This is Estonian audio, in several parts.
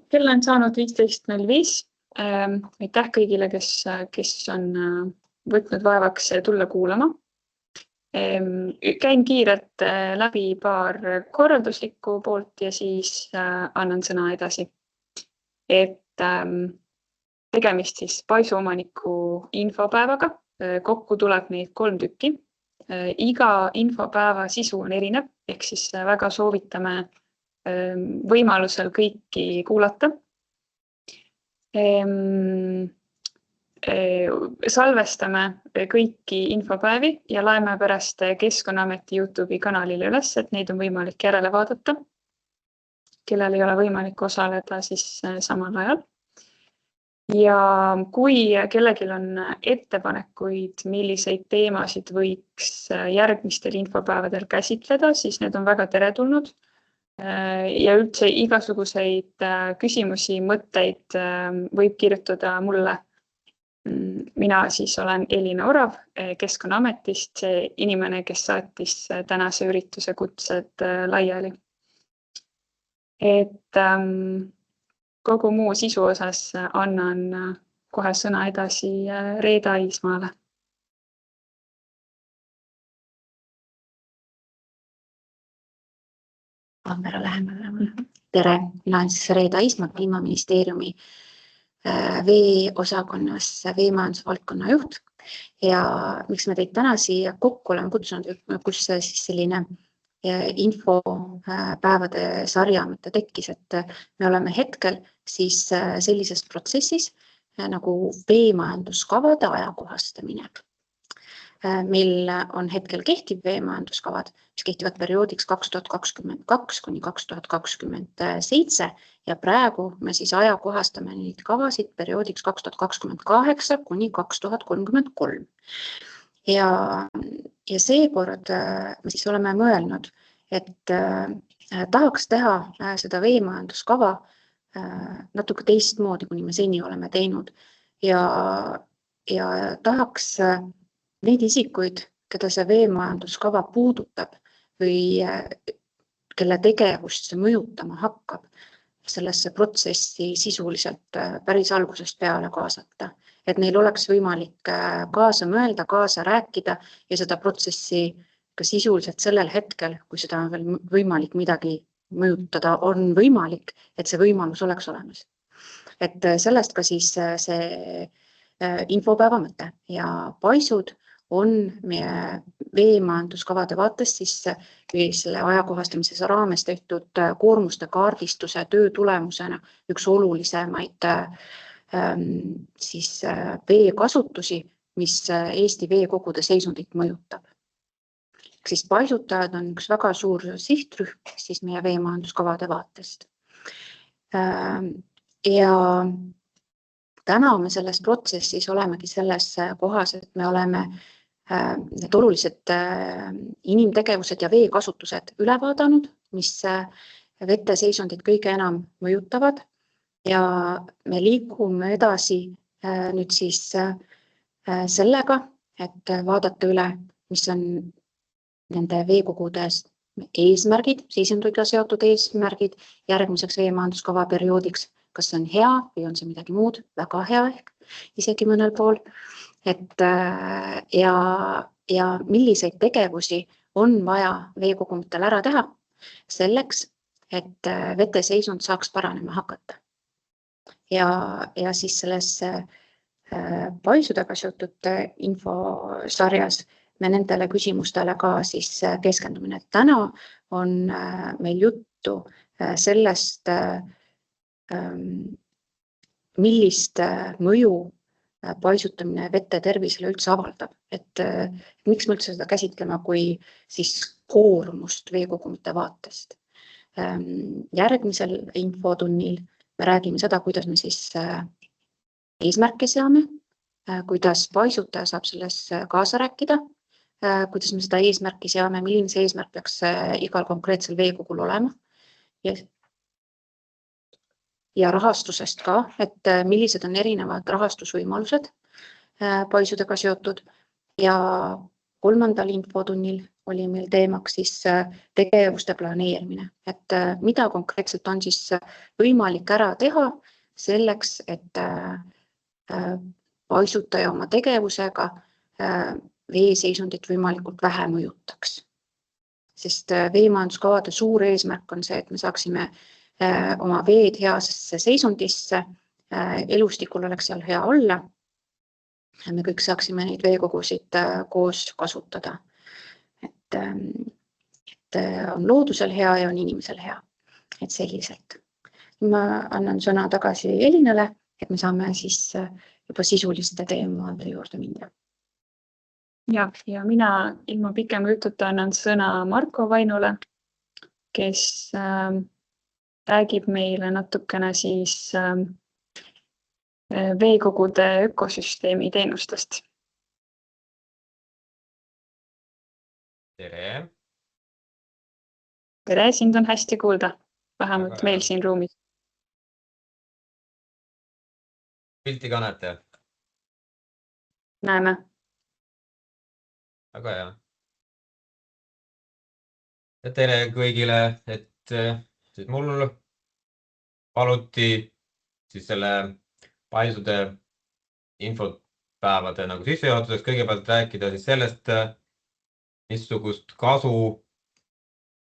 Kell on saanud 15.05. Aitäh kõigile, kes on võtnud vaevaks tulla kuulama. Käin kiirelt läbi paar korralduslikku poolt ja siis annan sõna edasi. Tegemist siis paisuomaniku infopäevaga. Kokku tuleb neid 3 tükki. Iga infopäeva sisu on erinev, ehk siis väga soovitame võimalusel kõiki kuulata. Salvestame kõiki infopäevi ja laeme pärast Keskkonnaameti YouTube'i kanalile üles, et neid on võimalik järele vaadata. Kellel ei ole võimalik osaleda siis samal ajal. Ja kui kellelgi on ettepanekuid, milliseid teemasid võiks järgmistel infopäevadel käsitleda, siis need on väga teretulnud. Ja üldse igasuguseid küsimusi, mõtteid võib kirjutada mulle. Mina siis olen Elina Orav Keskkonnaametist, see inimene, kes saatis tänase ürituse kutsed laiali. Kogu muu sisu osas annan kohe sõna edasi Reeda Iismaale. Kaamera lähemale. Tere, mina olen Reeda Iismaa, Kliimaministeeriumi veeosakonnas veemajandusvaldkonna juht. Ja miks me teid täna siia kokku oleme kutsunud, kus siis selline infopäevade sarja mõte tekkis, et me oleme hetkel siis sellises protsessis nagu veemajanduskavade ajakohastamine. Meil on hetkel kehtiv veemajanduskavad, mis kehtivad perioodiks 2022 kuni 2027 ja praegu me siis ajakohastame neid kavasid perioodiks 2028 kuni 2033. Ja seekord me siis oleme mõelnud, et tahaks teha seda veemajanduskava natuke teistmoodi, kuni me seni oleme teinud ja tahaks neid isikuid, keda see veemajanduskava puudutab või kelle tegevust see mõjutama hakkab, sellesse protsessi sisuliselt päris algusest peale kaasata. Et neil oleks võimalik kaasa mõelda, kaasa rääkida ja seda protsessi ka sisuliselt sellel hetkel, kui seda on veel võimalik midagi mõjutada, on võimalik, et see võimalus oleks olemas. Et sellest ka siis see infopäeva mõte ja paisud on meie veemajanduskavade vaates siis selle ajakohastamise raames tehtud koormuste kaardistuse töö tulemusena üks olulisemaid siis veekasutusi, mis Eesti veekogude seisundit mõjutab. Siis paisutajad on üks väga suur sihtrühm siis meie veemajanduskavade vaatest. Ja täna me selles protsessis olemegi selles kohas, et me oleme need olulised inimtegevused ja veekasutused üle vaadanud, mis vete seisundit kõige enam mõjutavad. Ja me liigume edasi nüüd siis sellega, et vaadata üle, mis on nende veekogudes eesmärgid, seisunditega seotud eesmärgid järgmiseks veemajanduskava perioodiks, kas see on hea või on see midagi muud, väga hea ehk isegi mõnel pool. Ja milliseid tegevusi on vaja veekogumitel ära teha selleks, et vete seisund saaks paranema hakata. Ja siis selles paisudega seotud infosarjas me nendele küsimustele ka siis keskendumine. Täna on meil juttu sellest, millist mõju paisutamine vete tervisele üldse avaldab. Et miks me üldse seda käsitleme kui siis koormust veekogumite vaatest. Järgmisel infotunnil me räägime seda, kuidas me siis eesmärke seame, kuidas paisutaja saab selles kaasa rääkida, kuidas me seda eesmärki seame, milline see eesmärk peaks igal konkreetsel veekogul olema. Ja rahastusest ka, et millised on erinevad rahastusvõimalused paisudega seotud ja kolmandal infotunnil oli meil teemaks siis tegevuste planeerimine, et mida konkreetselt on siis võimalik ära teha selleks, et paisutaja oma tegevusega veeseisundit võimalikult vähe mõjutaks. Sest veemajanduskavade suur eesmärk on see, et me saaksime oma veed heasse seisundisse, elustikul oleks seal hea olla, me kõik saaksime neid veekogusid koos kasutada. Et on loodusel hea ja on inimesel hea, et selliselt. Ma annan sõna tagasi Elinale, et me saame siis juba sisuliste teemade juurde minna. Ja mina ilma pikema jututa annan sõna Marko Vainule, kes räägib meile natukene siis veekogude ökosüsteemi teenustest. Tere! Tere, sind on hästi kuulda, vähemalt meil siin ruumis. Pilti ka näete? Näeme. Väga hea. Ja tere kõigile, et siis mul paluti siis selle paisude infopäevade nagu sissejuhatuseks kõigepealt rääkida siis sellest, missugust kasu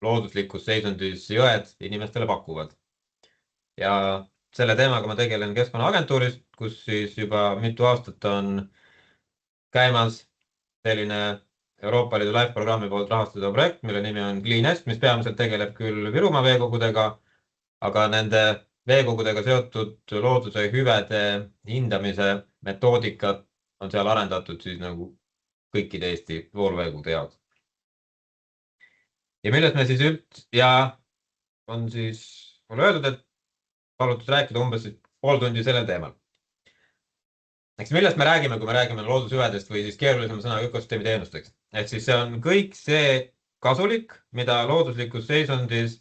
looduslikus seisundis jõed inimestele pakuvad. Ja selle teemaga ma tegelen Keskkonnaagentuuris, kus siis juba mitu aastat on käimas selline Euroopa Liidu LIFE programmi poolt rahastatud projekt, mille nimi on CleanEst, mis peamiselt tegeleb küll Virumaa veekogudega, aga nende veekogudega seotud looduse hüvede hindamise metoodikat on seal arendatud siis nagu kõikide Eesti voolveekogude jaoks. Ja millest me siis on siis mulle öeldud, et palutud rääkida umbes pool tundi sellel teemal. Eks millest me räägime, kui me räägime loodushüvedest või siis keerulisema sõna ökosüsteemi teenusteks. Et siis see on kõik see kasulik, mida looduslikus seisundis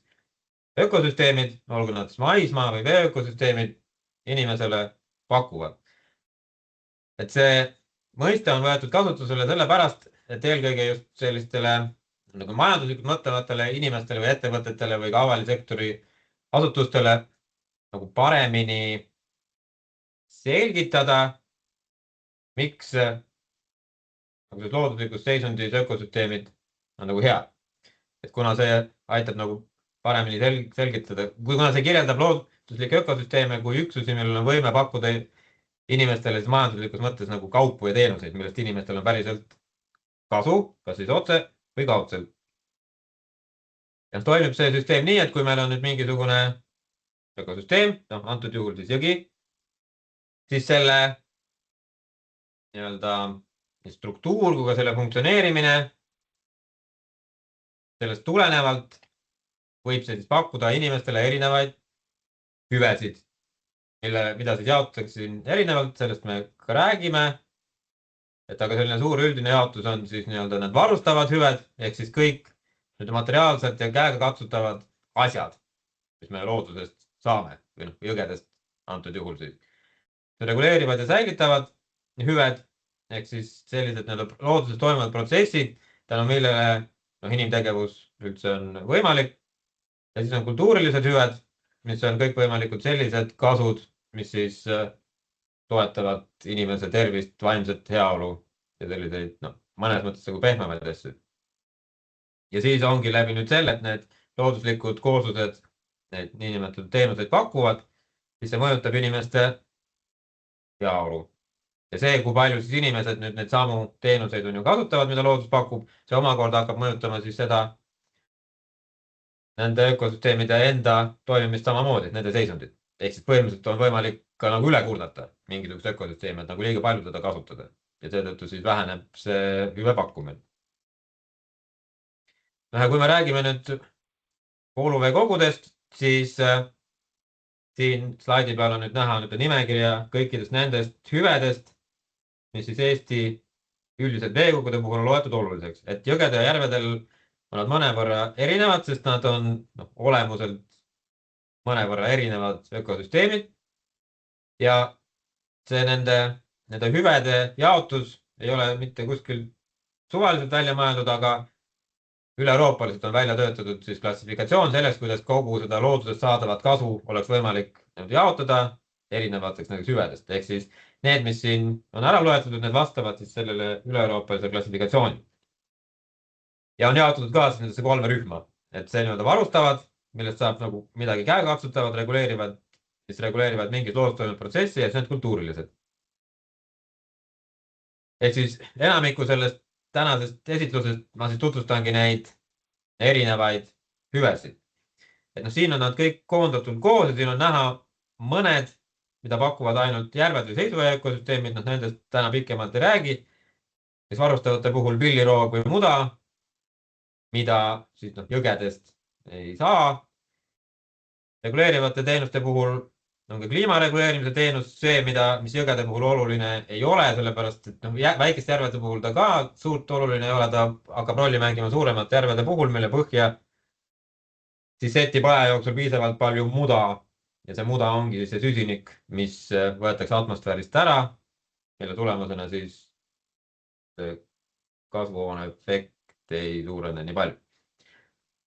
ökosüsteemid, olgu nad maismaa või veeökosüsteemid, inimesele pakuvad. Et see mõiste on võetud kasutusele sellepärast, et eelkõige just sellistele nagu majanduslikult mõtlevatele inimestele või ettevõtetele või ka avalisektori asutustele nagu paremini selgitada, miks nagu looduslikus seisundis ökosüsteemid on nagu hea. Et kuna see aitab nagu paremini selgitada, kuna see kirjeldab looduslikke ökosüsteeme kui üksusi, millel on võime pakkuda inimestele siis majanduslikus mõttes nagu kaupu ja teenuseid, millest inimestel on päriselt kasu, kas siis otse või kaudselt. Ja toimib see süsteem nii, et kui meil on nüüd mingisugune ökosüsteem, antud juhul siis jõgi, siis selle struktuur kui ka selle funktsioneerimine, sellest tulenevalt võib see siis pakkuda inimestele erinevaid hüvesid, mida siis jaotatakse erinevalt, sellest me ka räägime. Et aga selline suur üldine jaotus on siis need varustavad hüved, ehk siis kõik materiaalselt ja käega katsutavad asjad, mis me loodusest saame või jõgedest antud juhul siis. Reguleerivad ja säilitavad hüved, ehk siis sellised looduses toimuvad protsessid, tänu millele inimtegevus üldse on võimalik. Ja siis on kultuurilised hüved, mis on kõikvõimalikud sellised kasud, mis siis toetavad inimese tervist, vaimset heaolu ja selliseid mõnes mõttes nagu pehmemaid asju. Ja siis ongi läbi nüüd selle, et need looduslikud kooslused, need niinimetatud teenuseid pakuvad, siis see mõjutab inimeste heaolu. Ja see, kui palju siis inimesed nüüd need samu teenuseid on ju kasutavad, mida loodus pakub, see omakorda hakkab mõjutama siis seda nende ökosüsteemide enda toimimist samamoodi, nende seisundit. Ehk siis põhimõtteliselt on võimalik ka nagu üle kurdata mingisugust ökosüsteemi, et nagu liiga palju seda kasutada. Ja seetõttu siis väheneb see hüve pakkumine. Kui me räägime nüüd vooluveekogudest, siis siin slaidi peal on nüüd näha nimekirja kõikidest nendest hüvedest, mis siis Eesti üldiselt veekogude puhul on loetud oluliseks. Et jõgede ja järvedel on nad mõnevõrra erinevad, sest nad on olemuselt mõnevõrra erinevad ökosüsteemid. Ja see nende hüvede jaotus ei ole mitte kuskil suvaliselt välja mõeldud, aga üle-euroopaliselt on välja töötatud siis klassifikatsioon sellest, kuidas kogu seda loodusest saadavat kasu oleks võimalik jaotada erinevateks süvedest. Ehk siis need, mis siin on ära loetletud, need vastavad siis sellele üle-euroopalise klassifikatsiooni. Ja on jaotatud ka siis nendesse 3 rühma, et see varustavad, millest saab midagi käekatsutavad, reguleerivad mingit loodus toimunud protsessi ja siis need kultuurilised. Ehk siis enamiku sellest tänasest esitlusest ma siis tutvustangi neid erinevaid hüvesid. Et siin on nad kõik koondatud koos ja siin on näha mõned, mida pakuvad ainult järved või seisuja ökosüsteemid, nendest täna pikemalt ei räägi. Siis varustavate puhul pilliroog või muda, mida siis jõgedest ei saa. Reguleerivate teenuste puhul on ka kliimareguleerimise teenus see, mis jõgede puhul oluline ei ole, sellepärast et väikeste järvede puhul ta ka suurt oluline ei ole, ta hakkab rolli mängima suuremate järvede puhul, mille põhja siis setib aja jooksul piisavalt palju muda ja see muda ongi siis see süsinik, mis võetakse atmosfäärist ära, mille tulemusena siis kasvuhooneefekt ei suurene nii palju.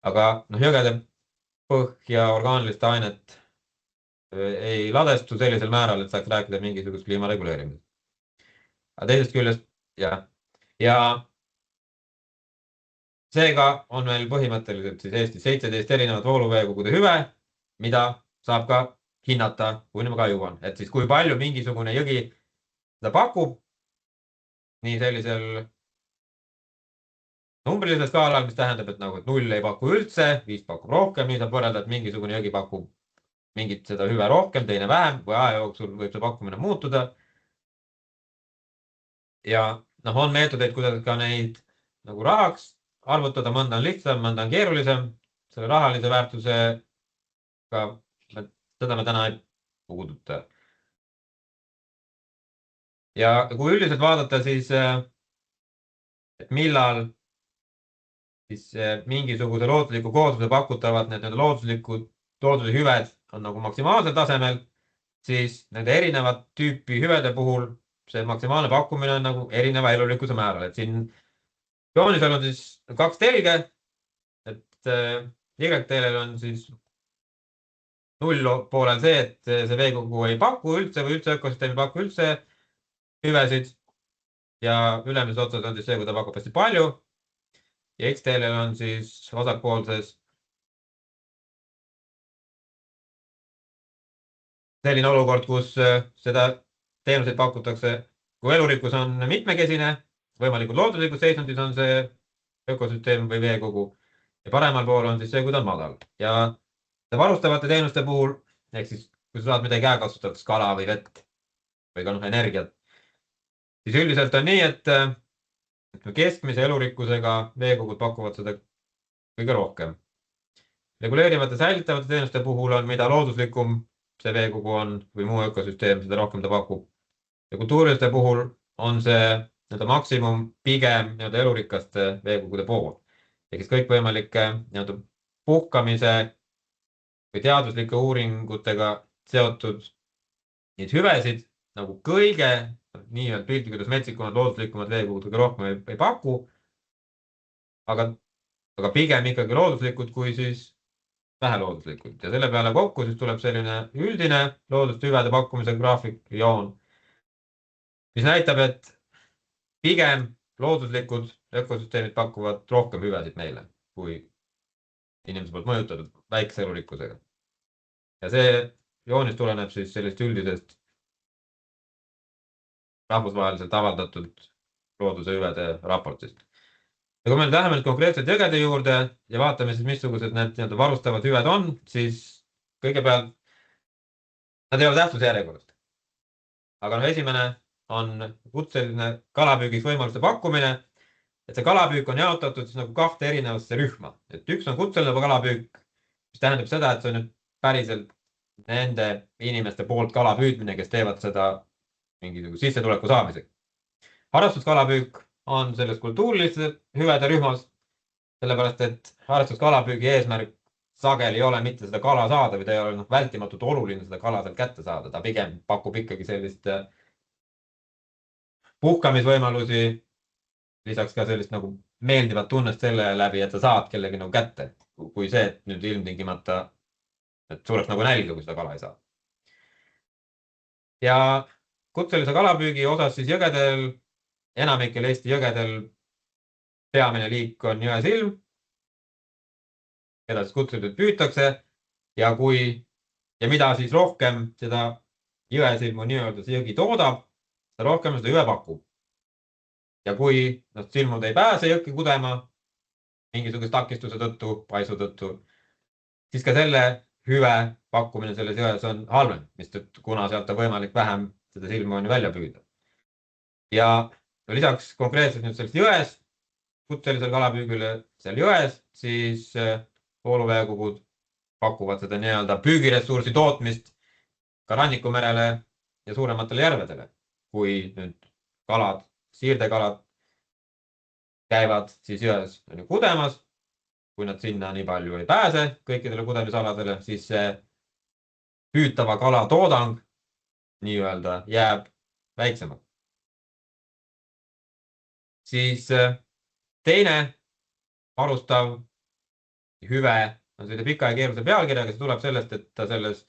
Aga jõgede põhja orgaanilist ainet ei ladestu sellisel määral, et saaks rääkida mingisugust kliimareguleerimisest. Aga teisest küljest, jah. Ja seega on meil põhimõtteliselt siis Eestis 17 erinevat vooluveekogude hüve, mida saab ka hinnata, kui ma ka jõuan. Et siis kui palju mingisugune jõgi seda pakub, nii sellisel numbrilisel skaalal, mis tähendab, et 0 ei paku üldse, 5 pakub rohkem, nii saab võrrelda, et mingisugune jõgi pakub mingit seda hüve rohkem, teine vähem, või aja jooksul võib see pakkumine muutuda. Ja on meetodeid, kuidas ka neid rahaks arvutada, mõnda on lihtsam, mõnda on keerulisem. Selle rahalise väärtusega seda me täna ei puuduta. Ja kui üldiselt vaadata, siis et millal siis mingisuguse loodusliku koosluse pakutavad need looduse hüved on maksimaalsel tasemel, siis nende erinevat tüüpi hüvede puhul see maksimaalne pakkumine on erineva elulikkuse määral. Et siin joonisel on siis 2 telge, et Y-teelel on siis 0 poolel see, et see veekogu ei paku üldse või üldse ökosüsteemi ei paku üldse hüvesid ja ülemises otsas on siis see, kui ta pakub hästi palju. Ja X-teelel on siis vasakpoolses selline olukord, kus seda teenuseid pakutakse, kui elurikkus on mitmekesine, võimalikult looduslikus seisundis on see ökosüsteem või veekogu ja paremal pool on siis see, kui ta on madal. Ja varustavate teenuste puhul, ehk siis kui sa saad midagi käekasutavaks, kala või vett või ka energiat, siis üldiselt on nii, et keskmise elurikkusega veekogud pakuvad seda kõige rohkem. Reguleerivate säilitavate teenuste puhul on, mida looduslikum see veekogu on või muu ökosüsteem, seda rohkem ta pakub. Ja kultuuriliste puhul on see maksimum pigem elurikaste veekogude pool. Ehk siis kõikvõimalike puhkamise või teaduslike uuringutega seotud neid hüvesid kõige nii-öelda piltlikult metsikumad, looduslikumad veekogud kõige rohkem ei paku, aga pigem ikkagi looduslikud kui siis vähelooduslikult. Ja selle peale kokku siis tuleb selline üldine loodust hüvede pakkumise graafik, joon, mis näitab, et pigem looduslikud ökosüsteemid pakuvad rohkem hüvesid meile kui inimese poolt mõjutatud väikse elurikkusega. Ja see joonis tuleneb siis sellist üldisest rahvusvaheliselt avaldatud looduse hüvede raportist. Ja kui meil läheme konkreetselt jõgede juurde ja vaatame siis, missugused need varustavad hüved on, siis kõigepealt nad ei ole tähtsusjärjekorrast. Aga esimene on kutseline kalapüügis võimaluste pakkumine, et see kalapüük on jaotatud siis 2 erinevasse rühma. Et üks on kutseline kalapüük, mis tähendab seda, et see on päriselt nende inimeste poolt kalapüüdmine, kes teevad seda mingisuguse sissetuleku saamisega. Harrastuskalapüük on selles kultuuriliste hüvede rühmas, sellepärast et harrastuskalapüügi eesmärk sageli ei ole mitte seda kala saada või ta ei ole vältimatult oluline seda kala sealt kätte saada. Ta pigem pakub ikkagi sellist puhkamisvõimalusi, lisaks ka sellist nagu meeldivat tunnest selle läbi, et sa saad kellegi nagu kätte, kui see, et nüüd ilmtingimata, et sureks nagu nälga, kui seda kala ei saa. Ja kutselise kalapüügi osas siis jõgedel, enamikel Eesti jõgedel peamine liik on jõesilm, keda siis kutseliselt püütakse ja mida siis rohkem seda jõesilmu nii-öelda see jõgi toodab, seda rohkem seda hüve pakub. Ja kui silmud ei pääse jõkke kudema mingisuguse takistuse tõttu, paisu tõttu, siis ka selle hüve pakkumine selles jões on halvem, kuna sealt on võimalik vähem seda silmu on välja püüda. Ja lisaks konkreetselt nüüd sellest jões, kutselisel kalapüügile seal jões, siis vooluveekogud pakuvad seda nii-öelda püügiressursi tootmist ka rannikumerele ja suurematele järvedele. Kui nüüd kalad, siirdekalad käivad siis jões kudemas, kui nad sinna nii palju ei pääse kõikidele kudemisaladele, siis see püütava kala toodang nii-öelda jääb väiksemaks. Siis teine alustav hüve on sellise pika ja keerulise pealkirjaga, see tuleb sellest, et ta selles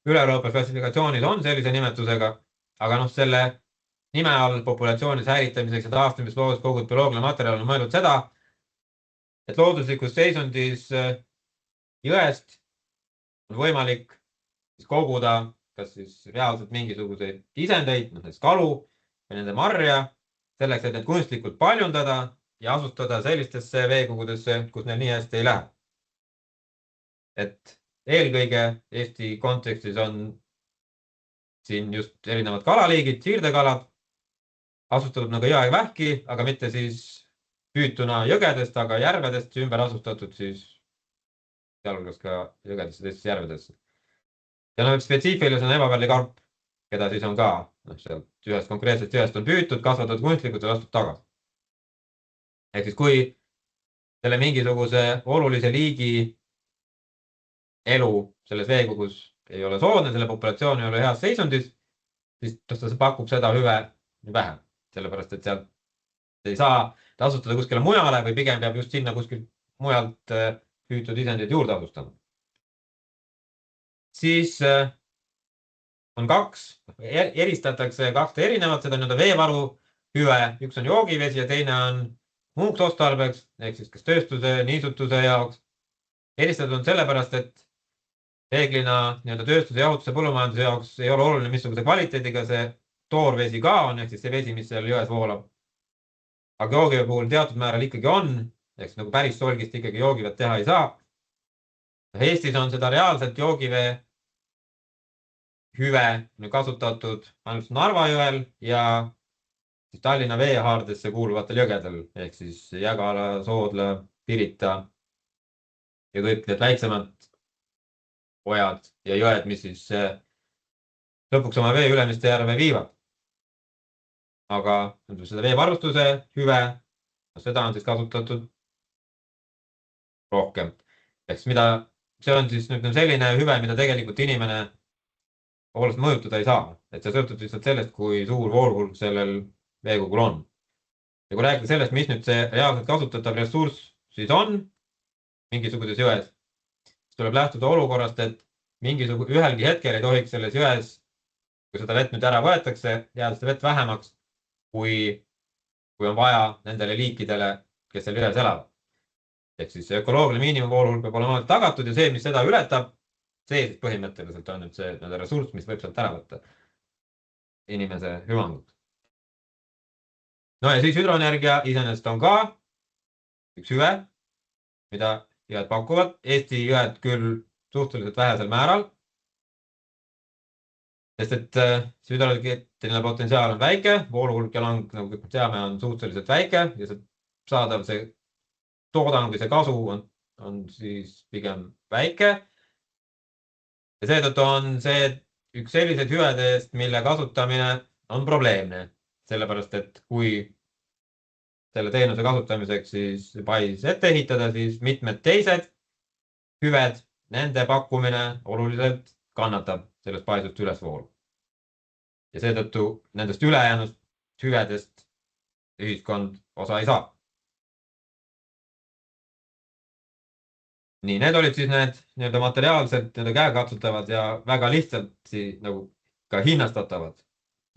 üle-Euroopa klassifikatsioonis on sellise nimetusega, aga selle nime all populatsiooni säilitamiseks ja taastamiseks looduskogude bioloogiline materjal on mõeldud seda, et looduslikus seisundis jõest on võimalik koguda kas siis reaalselt mingisuguseid isendeid, näiteks kalu ja nende marja, selleks, et need kunstlikult paljundada ja asustada sellistesse veekogudesse, kus neil nii hästi ei lähe. Et eelkõige Eesti kontekstis on siin just erinevad kalaliigid, siirdekalad, asustatud nagu jõevähki, aga mitte siis püütuna jõgedest, aga järvedest ümber asustatud siis sealhulgas ka jõgedesse teistesse järvedesse. Ja spetsiifilis on ebapärlikarp, keda siis on ka sealt ühest konkreetsest jõest on püütud, kasvatatud kunstlikult ja lastud tagasi. Ehk siis kui selle mingisuguse olulise liigi elu selles veekogus ei ole soodne, selle populatsioon ei ole heas seisundis, siis ta pakub seda hüve vähem. Sellepärast, et sealt ei saa asustada kuskile mujale või pigem peab just sinna kuskil mujalt püütud isendeid juurde asustama. Siis on eristatakse kaks erinevat, seda on veevaru hüve, üks on joogivesi ja teine on muuks otstarbeks, ehk siis kas tööstuse, niisutuse jaoks. Eristatud on sellepärast, et reeglina tööstuse, jahutuse, põllumajanduse jaoks ei ole oluline missuguse kvaliteediga see toorvesi ka on, ehk siis see vesi, mis seal jões voolab. Aga joogivee puhul teatud määral ikkagi on, ehk nagu päris solgist ikkagi joogiveed teha ei saa. Eestis on seda reaalselt joogivee hüve kasutatud ainult Narva jõel ja Tallinna veehaardesse kuuluvatel jõgedel, ehk siis Jägala, Soodla, Pirita ja kõik need väiksemad ojad ja jõed, mis siis lõpuks oma vee Ülemiste järve viivad. Aga seda veevarustuse hüve, seda on siis kasutatud rohkem. Ehk see on siis selline hüve, mida tegelikult inimene oluliselt mõjutada ei saa. Et see sõltub lihtsalt sellest, kui suur voolhulk sellel veekogul on. Ja kui rääkida sellest, mis nüüd see reaalselt kasutatav ressurss siis on mingisuguses jões, siis tuleb lähtuda olukorrast, et ühelgi hetkel ei tohiks selles jões, kui seda vett nüüd ära võetakse, jääda seda vett vähemaks, kui on vaja nendele liikidele, kes seal jões elavad. Ehk siis ökoloogiline miinimumvoolhulk peab olema tagatud ja see, mis seda ületab, see siis põhimõtteliselt on nüüd see ressurss, mis võib sealt ära võtta inimese hüvangut. No ja siis hüdroenergia iseenesest on ka üks hüve, mida jõed pakuvad. Eesti jõed küll suhteliselt vähesel määral, sest et see hüdroenergeetiline potentsiaal on väike, vooluhulk ja lang, nagu kõik teame, on suhteliselt väike ja see saadav see toodang või see kasu on siis pigem väike. Ja seetõttu on see üks selliseid hüvedest, mille kasutamine on probleemne, sellepärast et kui selle teenuse kasutamiseks siis pais ette ehitada, siis mitmed teised hüved, nende pakkumine oluliselt kannatab sellest paisust ülesvoolu. Ja seetõttu nendest ülejäänud hüvedest ühiskond osa ei saa. Nii, need olid siis need nii-öelda materiaalselt nii-öelda käekatsutavad ja väga lihtsalt nagu ka hinnastatavad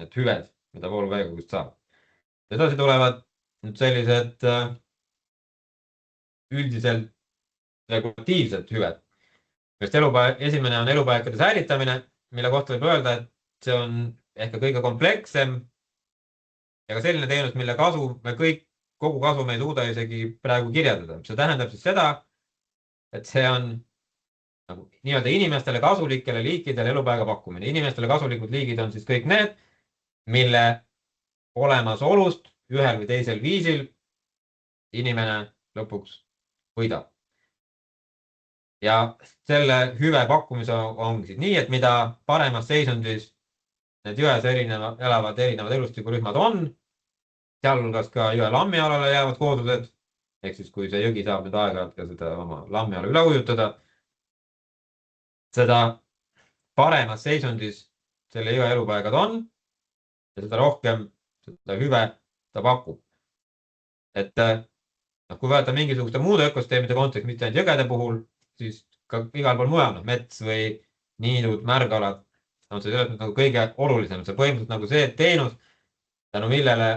need hüved, mida vooluveekogust saab. Edasi tulevad nüüd sellised üldiselt regulatiivsed hüved. Esimene on elupaikade säilitamine, mille kohta võib öelda, et see on ehk kõige komplekssem ja ka selline teenus, mille kasu me kogu kasu me ei suuda isegi praegu kirjeldada. See tähendab siis seda, et see on nagu nii-öelda inimestele kasulikele liikidele elupaiga pakkumine. Inimestele kasulikud liigid on siis kõik need, mille olemasolust ühel või teisel viisil inimene lõpuks võidab. Ja selle hüve pakkumise ongi siis nii, et mida paremas seisundis need jões elavad erinevad elustikurühmad on, sealhulgas ka jõe lammialale jäävad koodused, ehk siis kui see jõgi saab nüüd aeg-ajalt ka seda oma lammiala üle ujutada, seda paremas seisundis selle jõe elupaigad on ja seda rohkem seda hüve ta pakub. Et kui võtta mingisuguste muude ökosüsteemide kontekst, mitte ainult jõgede puhul, siis ka igal pool mujal, mets või niidud, märgalad on see selles mõttes nagu kõige olulisem. See põhimõtteliselt nagu see teenus, tänu millele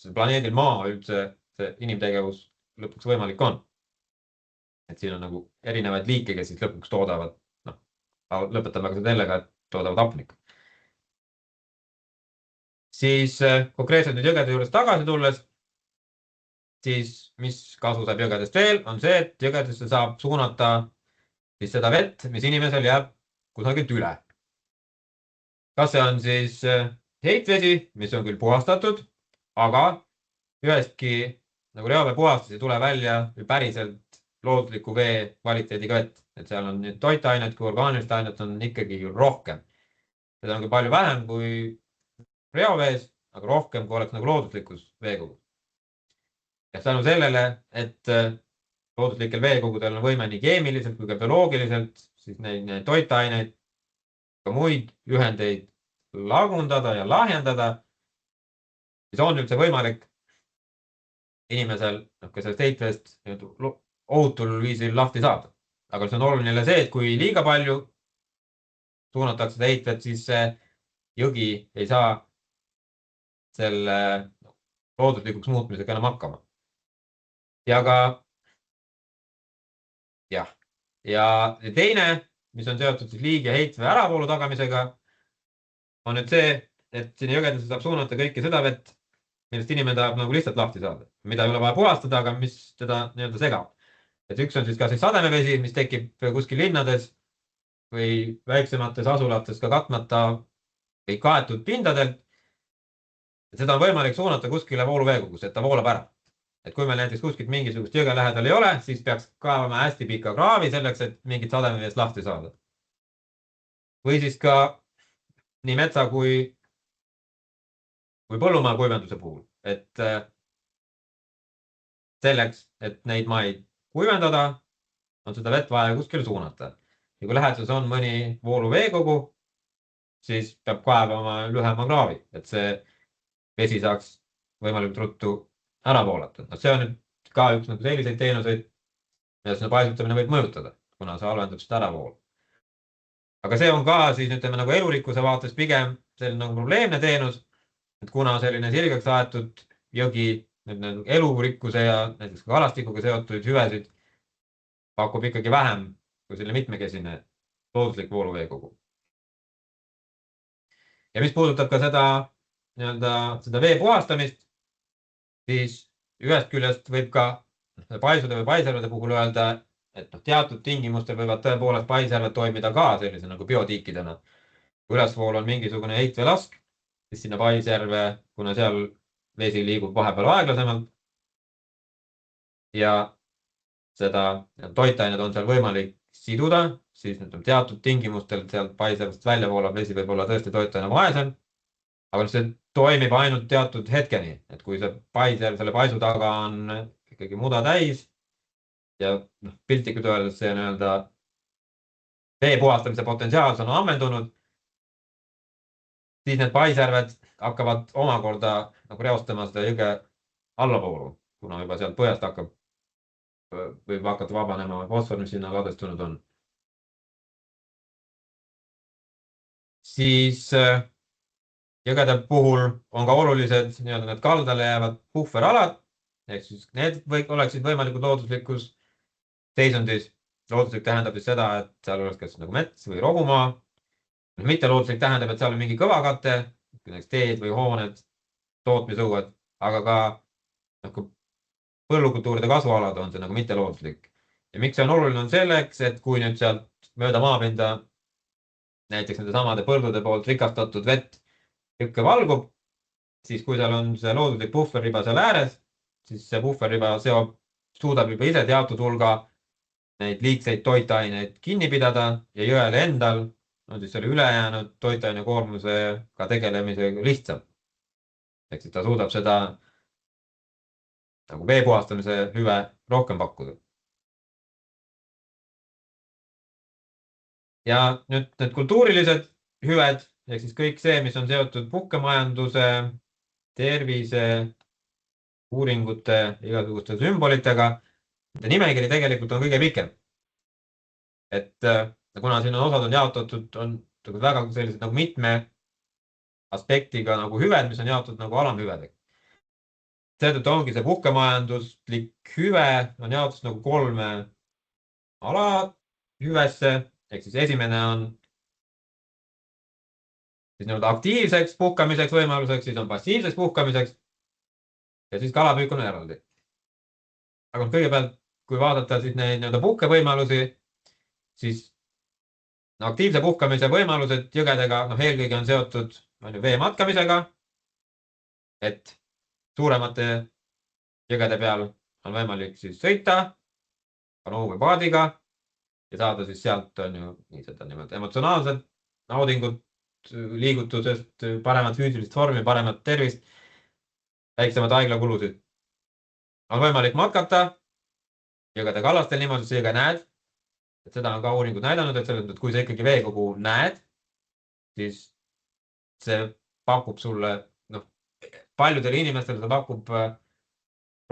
see planeedil Maa üldse see inimtegevus lõpuks võimalik on. Et siin on nagu erinevaid liike, kes siis lõpuks toodavad, lõpetame ka sellega, et toodavad hapnikku. Siis konkreetselt nüüd jõgede juures tagasi tulles, siis mis kasu saab jõgedest veel, on see, et jõgedesse saab suunata siis seda vett, mis inimesel jääb kusagilt üle. Kas see on siis heitvesi, mis on küll puhastatud, aga ühestki nagu reovee puhastus ei tule välja päriselt loodusliku vee kvaliteediga vett. Et seal on nüüd toitainet kui orgaanilist ainet on ikkagi rohkem. Seda on küll palju vähem kui reovees, aga rohkem kui oleks nagu looduslikus veekogus. Ja tänu sellele, et looduslikel veekogudel on võime nii keemiliselt kui ka bioloogiliselt siis neid toitaineid, ka muid ühendeid lagundada ja lahjendada, siis on üldse võimalik inimesel ka sellest heitveest ohutul viisil lahti saada. Aga see on oluline see, et kui liiga palju suunatakse seda heitvett, siis see jõgi ei saa selle looduslikuks muutmisega enam hakkama. Ja teine, mis on seotud siis liigi ja heitvee äravoolu tagamisega, on nüüd see, et sinna jõgedesse saab suunata kõike seda vett, millest inimene tahab nagu lihtsalt lahti saada, mida ei ole vaja puhastada, aga mis teda nii-öelda segab. Et üks on siis ka sademevesi, mis tekib kuskil linnades või väiksemates asulates ka katmata või kaetud pindadelt. Seda on võimalik suunata kuskile vooluveekogusse, et ta voolab ära. Et kui meil näiteks kuskilt mingisugust jõge lähedal ei ole, siis peaks kaevama hästi pika kraavi selleks, et mingit sademeveest lahti saada. Või siis ka nii metsa kui põllumaa kuivenduse puhul. Et selleks, et neid maid kuivendada, on seda vett vaja kuskil suunata. Ja kui läheduses on mõni vooluveekogu, siis peab kaevama lühema kraavi, et see vesi saaks võimalikult ruttu ära voolata. See on nüüd ka üks nagu selliseid teenuseid, mida seda paisutamine võib mõjutada, kuna see halvendab seda äravoolu. Aga see on ka siis ütleme nagu elurikkuse vaates pigem selline nagu probleemne teenus, et kuna selline sirgeks aetud jõgi elurikkuse ja näiteks ka kalastikuga seotud hüvesid pakub ikkagi vähem kui selline mitmekesine looduslik vooluveekogu. Ja mis puudutab ka seda vee puhastamist, siis ühest küljest võib ka paisude või paiservade puhul öelda, et teatud tingimustel võivad tõepoolest paiservad toimida ka sellise nagu biotiikidena. Kui ülesvool on mingisugune heitveelask, siis sinna paiserve, kuna seal vesi liigub vahepeal aeglasemalt ja seda toitained on seal võimalik siduda, siis teatud tingimustel sealt paiservast välja voolav vesi võib olla tõesti toitaine vaesem. Aga see toimib ainult teatud hetkeni, et kui see paiser selle paisu taga on ikkagi muda täis ja piltlikult öeldes see vee puhastamise potentsiaal on ammendunud, siis need paisjärved hakkavad omakorda nagu reostama seda jõge allapoolu, kuna juba sealt põhjast võib hakata vabanema fosfor, mis sinna ladestunud on. Siis jõgede puhul on ka olulised need kaldale jäävad puhveralad, ehk siis need oleksid võimalikud looduslikus seisundis. Looduslik tähendab siis seda, et seal oleks kas nagu mets või rohumaa. Mitte looduslik tähendab, et seal on mingi kõvakate, näiteks teed või hooned, tootmisõued, aga ka põllukultuuride kasvualad on see nagu mitte looduslik. Ja miks see on oluline on selleks, et kui nüüd sealt mööda maapinda näiteks nende samade põldude poolt rikastatud vett jõkke valgub, siis kui seal on see looduslik puhverriba seal ääres, siis see puhverriba suudab juba ise teatud hulga neid liigseid toitaineid kinni pidada ja jõele endal on siis selle ülejäänud toitaine koormusega tegelemisega lihtsam. Ehk siis ta suudab seda nagu vee puhastamise hüve rohkem pakkuda. Ja nüüd need kultuurilised hüved, ehk siis kõik see, mis on seotud puhkemajanduse, tervise, uuringute, igasuguste sümbolitega, nimekiri tegelikult on kõige pikem. Et kuna siin on osad on jaotatud, on väga sellised nagu mitme aspektiga nagu hüved, mis on jaotatud nagu alamhüvedega. Seetõttu ongi see puhkemajanduslik hüve on jaotus nagu 3 alahüvesse, ehk siis esimene on siis aktiivseks puhkamiseks võimaluseks, siis on passiivseks puhkamiseks ja siis kalapüük on eraldi. Aga kõigepealt, kui vaadata siis neid puhkevõimalusi, siis aktiivse puhkamise võimalused jõgedega eelkõige on seotud vee matkamisega, et suuremate jõgede peal on võimalik siis sõita kanoo või paadiga ja saada siis sealt seda emotsionaalset naudingut liigutusest, paremat füüsilist vormi, paremat tervist, väiksemad haiglakulusid. On võimalik matkata jõgede kallastel niimoodi, et sa jõge näed, et seda on ka uuringud näidanud, et selles mõttes, et kui sa ikkagi veekogu näed, siis see pakub sulle, paljudele inimestele see pakub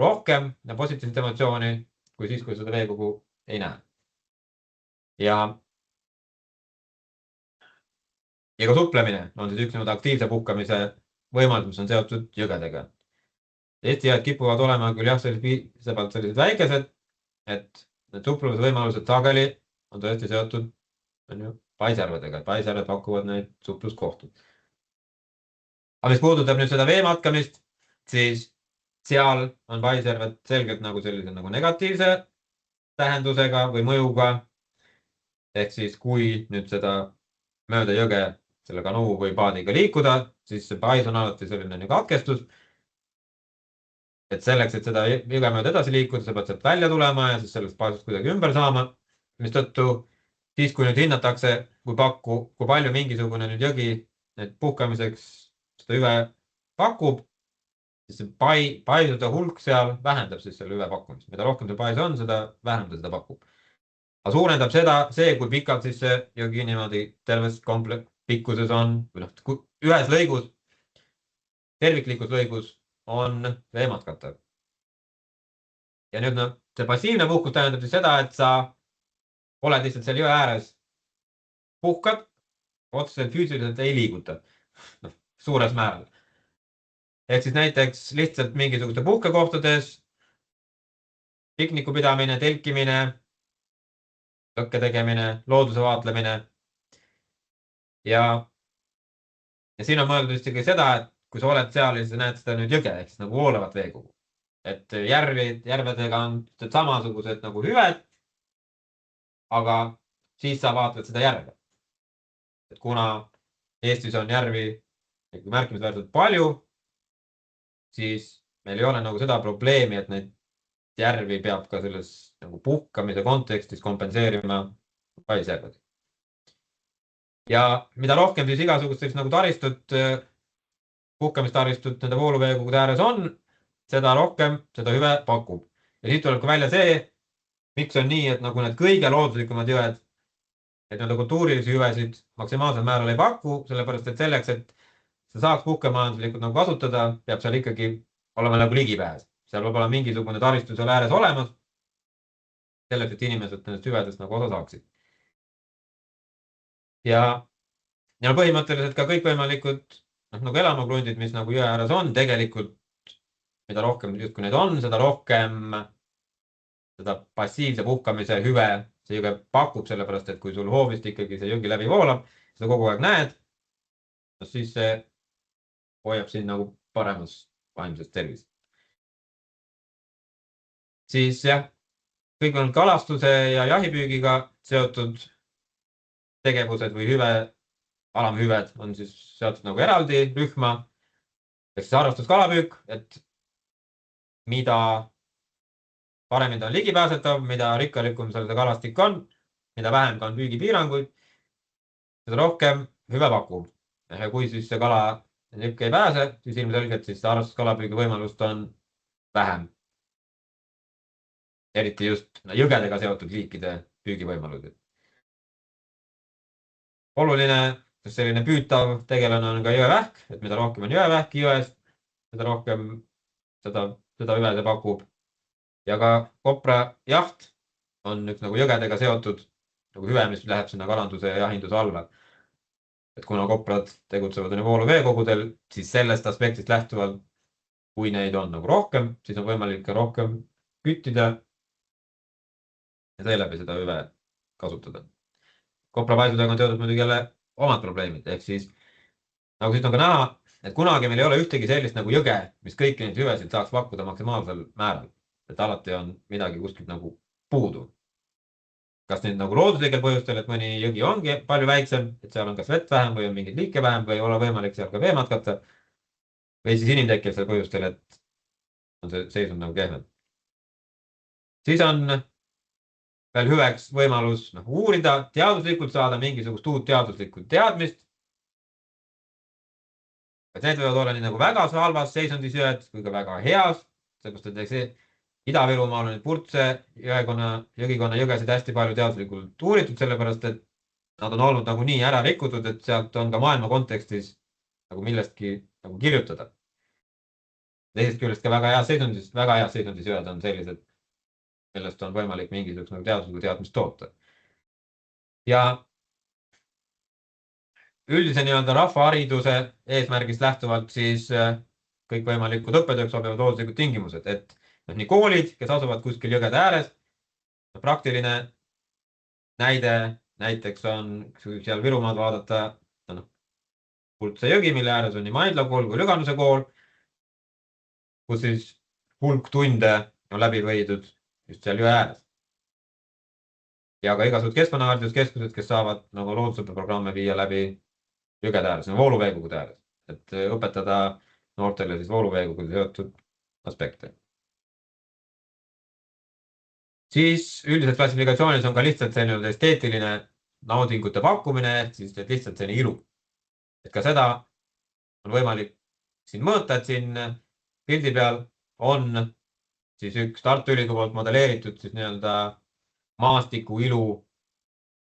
rohkem ja positiivset emotsiooni kui siis, kui seda veekogu ei näe. Ja ka suplemine on siis üks aktiivse puhkamise võimalus, mis on seotud jõgedega. Eesti jõed kipuvad olema küll sellised väikesed, et need suplemisvõimalused sageli on tõesti seotud paisjärvedega. Paisjärved pakuvad neid supluskohtud. Aga mis puudutab nüüd seda veematkamist, siis seal on paisjärved selgelt sellise negatiivse tähendusega või mõjuga. Ehk siis kui nüüd seda mööda jõge selle kanoo või paadiga liikuda, siis see pais on alati selline katkestus. Et selleks, et seda jõge mööda edasi liikuda, sa pead sealt välja tulema ja siis sellest paisust kuidagi ümber saama. Mistõttu siis, kui nüüd hinnatakse, kui palju mingisugune nüüd jõgi puhkamiseks seda hüve pakub, siis see paisude hulk seal vähendab siis selle hüve pakkumist. Mida rohkem see pais on, seda vähem ta seda pakub. Aga suurendab seda see, kui pikalt siis see jõgi niimoodi terves pikkuses on, või ühes lõigus, terviklikus lõigus on veematkatav. Ja nüüd see passiivne puhkus tähendab siis seda, et sa oled lihtsalt seal jõe ääres, puhkad, otseselt füüsiliselt ei liiguta suures määral. Ehk siis näiteks lihtsalt mingisuguste puhkekohtades, pikniku pidamine, telkimine, lõkke tegemine, looduse vaatlemine. Ja siin on mõeldud isegi seda, et kui sa oled seal ja sa näed seda nüüd jõge, ehk siis nagu voolavat veekogu. Et järvedega on samasugused nagu hüved, aga siis sa vaatled seda järve. Et kuna Eestis on järvi märkimisväärselt palju, siis meil ei ole nagu seda probleemi, et neid järvi peab ka selles nagu puhkamise kontekstis kompenseerima paisjärved. Ja mida rohkem siis igasugust sellist nagu taristut, puhkamistaristut nende vooluveekogude ääres on, seda rohkem seda hüve pakub. Ja siit tuleb ka välja see, miks on nii, et nagu need kõige looduslikumad jõed, et nende kultuurilisi hüvesid maksimaalsel määral ei paku, sellepärast et selleks, et sa saaks puhkemajanduslikult nagu kasutada, peab seal ikkagi olema nagu ligipääs. Seal peab olema mingisugune taristu seal ääres olemas, selleks, et inimesed nendest hüvedest nagu osa saaksid. Ja põhimõtteliselt ka kõikvõimalikud nagu elamukrundid, mis nagu jõe ääres on, tegelikult mida rohkem justkui neid on, seda rohkem seda passiivse puhkamise hüve see jõge pakub, sellepärast et kui sul hoovist ikkagi see jõgi läbi voolab, seda kogu aeg näed, siis see hoiab siin nagu paremas vaimsest tervist. Siis jah, kõik on kalastuse ja jahipüügiga seotud tegevused või alamhüved on siis seotud nagu eraldi rühma. Ehk siis harrastuskalapüük, et mida paremini ta on ligipääsetav, mida rikkalikum seal see kalastik on, mida vähem ka on püügipiiranguid, seda rohkem hüve pakub. Ja kui siis see kala lipke ei pääse, siis ilmselgelt siis harrastuskalapüügi võimalust on vähem. Eriti just jõgedega seotud liikide püügivõimalused. Oluline, sest selline püütav tegelane on ka jõevähk, et mida rohkem on jõevähki jõest, seda rohkem seda hüve see pakub. Ja ka koprajaht on üks nagu jõgedega seotud nagu hüve, mis läheb sinna kalanduse ja jahinduse alla. Et kuna koprad tegutsevad vooluveekogudel, siis sellest aspektist lähtuvalt, kui neid on nagu rohkem, siis on võimalik ka rohkem küttida ja seeläbi seda hüve kasutada. Koprapaisudega on teatud muidugi jälle omad probleemid, ehk siis nagu siit on ka näha, et kunagi meil ei ole ühtegi sellist nagu jõge, mis kõiki neid hüvesid saaks pakkuda maksimaalsel määral. Et alati on midagi kuskilt nagu puudu. Kas nüüd nagu looduslikel põhjustel, et mõni jõgi ongi palju väiksem, et seal on kas vett vähem või on mingid liike vähem või ei ole võimalik seal ka vee matkata. Või siis inimtekkelisel põhjustel, et on see seisund nagu kehvem. Siis on veel hüveks võimalus uurida, teaduslikult saada mingisugust uut teaduslikku teadmist. Et need võivad olla nii nagu väga halvas seisundis jõed kui ka väga heas, sellepärast et Ida-Virumaal on Purtse jõgikonna jõgesid hästi palju teaduslikult uuritud, sellepärast et nad on olnud nagu nii ära rikutud, et sealt on ka maailma kontekstis nagu millestki nagu kirjutada. Teisest küljest ka väga heas seisundis jõed on sellised, millest on võimalik mingisugust nagu teaduslikku teadmist toota. Ja üldise nii-öelda rahvahariduse eesmärgist lähtuvalt siis kõikvõimalikud õppetööks sobivad looduslikud tingimused, et nii koolid, kes asuvad kuskil jõgede ääres. Praktiline näide näiteks on, kui seal Virumaad vaadata, Purtse jõgi, mille ääres on nii Maidla kool kui Lüganuse kool, kus siis hulk tunde on läbi võidud just seal jõe ääres. Ja ka igasugused keskkonnahariduskeskused, kes saavad nagu loodusõppeprogramme viia läbi jõgede ääres, vooluveekogude ääres, et õpetada noortele siis vooluveekogude seotud aspekte. Siis üldiselt klassifikatsioonis on ka lihtsalt selline esteetiline naudingute pakkumine, ehk siis lihtsalt selline ilu. Et ka seda on võimalik siin mõõta, et siin pildi peal on siis üks Tartu Ülikooli poolt modelleeritud siis nii-öelda maastiku ilu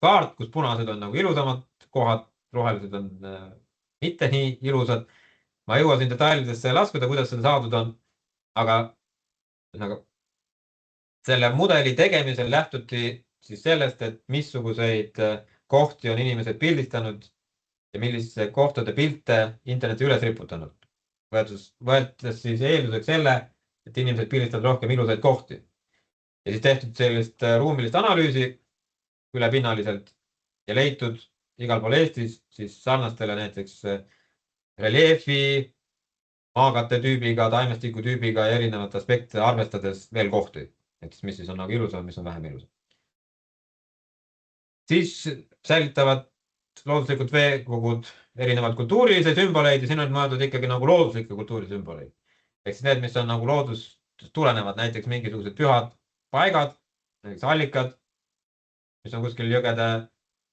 kaart, kus punased on nagu ilusamad kohad, rohelised on mitte nii ilusad. Ma ei jõua siin detailidesse laskuda, kuidas seda saadud on, aga selle mudeli tegemisel lähtuti siis sellest, et missuguseid kohti on inimesed pildistanud ja milliste kohtade pilte interneti üles riputanud. Võetes siis eelduseks selle, et inimesed pildistavad rohkem ilusaid kohti. Ja siis tehtud sellist ruumilist analüüsi ülepinnaliselt ja leitud igal pool Eestis siis sarnastele näiteks reljeefi, maakatte tüübiga, taimestiku tüübiga ja erinevate aspekte arvestades veel kohti. Et mis siis on nagu ilusam, mis on vähem ilusam. Siis säilitavad looduslikud veekogud erinevad kultuurilisi sümboleid ja siin on mõeldud ikkagi nagu looduslikke kultuurisümboleid. Ehk siis need, mis on nagu loodust tulenevad, näiteks mingisugused pühad paigad, näiteks allikad, mis on kuskil jõgede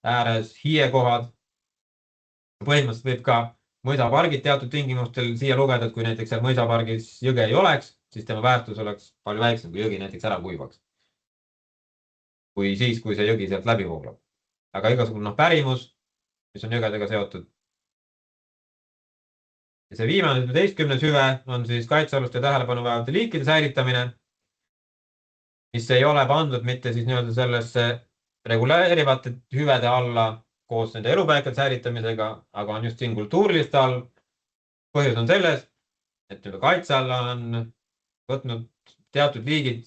ääres, hiekohad. Põhimõtteliselt võib ka mõisapargid teatud tingimustel siia lugeda, et kui näiteks seal mõisapargis jõge ei oleks, siis tema väärtus oleks palju väiksem, kui jõgi näiteks ära kuivaks. Kui siis, kui see jõgi sealt läbi voolab. Aga igasugune pärimus, mis on jõgedega seotud, Ja see viimane 11. hüve on siis kaitsealuste tähelepanu vajavate liikide säilitamine, mis ei ole pandud mitte siis nii-öelda sellesse reguleerivate hüvede alla koos nende elupaikade säilitamisega, aga on just siin kultuuriliste all. Põhjus on selles, et kaitse alla on võtnud teatud liigid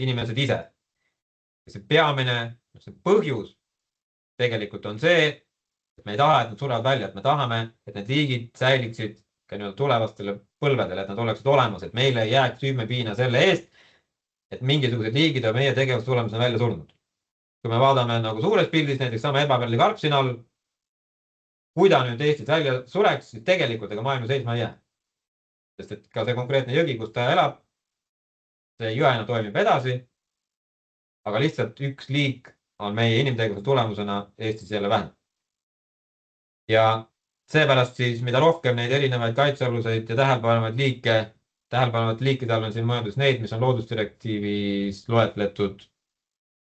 inimesed ise. Ja see peamine põhjus tegelikult on see, et me ei taha, et nad surevad välja, et me tahame, et need liigid säiliksid ka tulevastele põlvedele, et nad oleksid olemas, et meile ei jääks süümepiina selle eest, et mingisugused liigid on meie tegevuse tulemusena välja surnud. Kui me vaatame nagu suures pildis, näiteks sama ebapärli karp siin all, kui ta nüüd Eestis välja sureks, siis tegelikult ega maailma seisma ei jää. Sest et ka see konkreetne jõgi, kus ta elab, see jõena toimib edasi, aga lihtsalt üks liik on meie inimtegevuse tulemusena Eestis jälle vähem. Ja seepärast siis, mida rohkem neid erinevaid kaitsealuseid ja tähelepanevaid liikide all on siin mõeldus neid, mis on loodusdirektiivis loetletud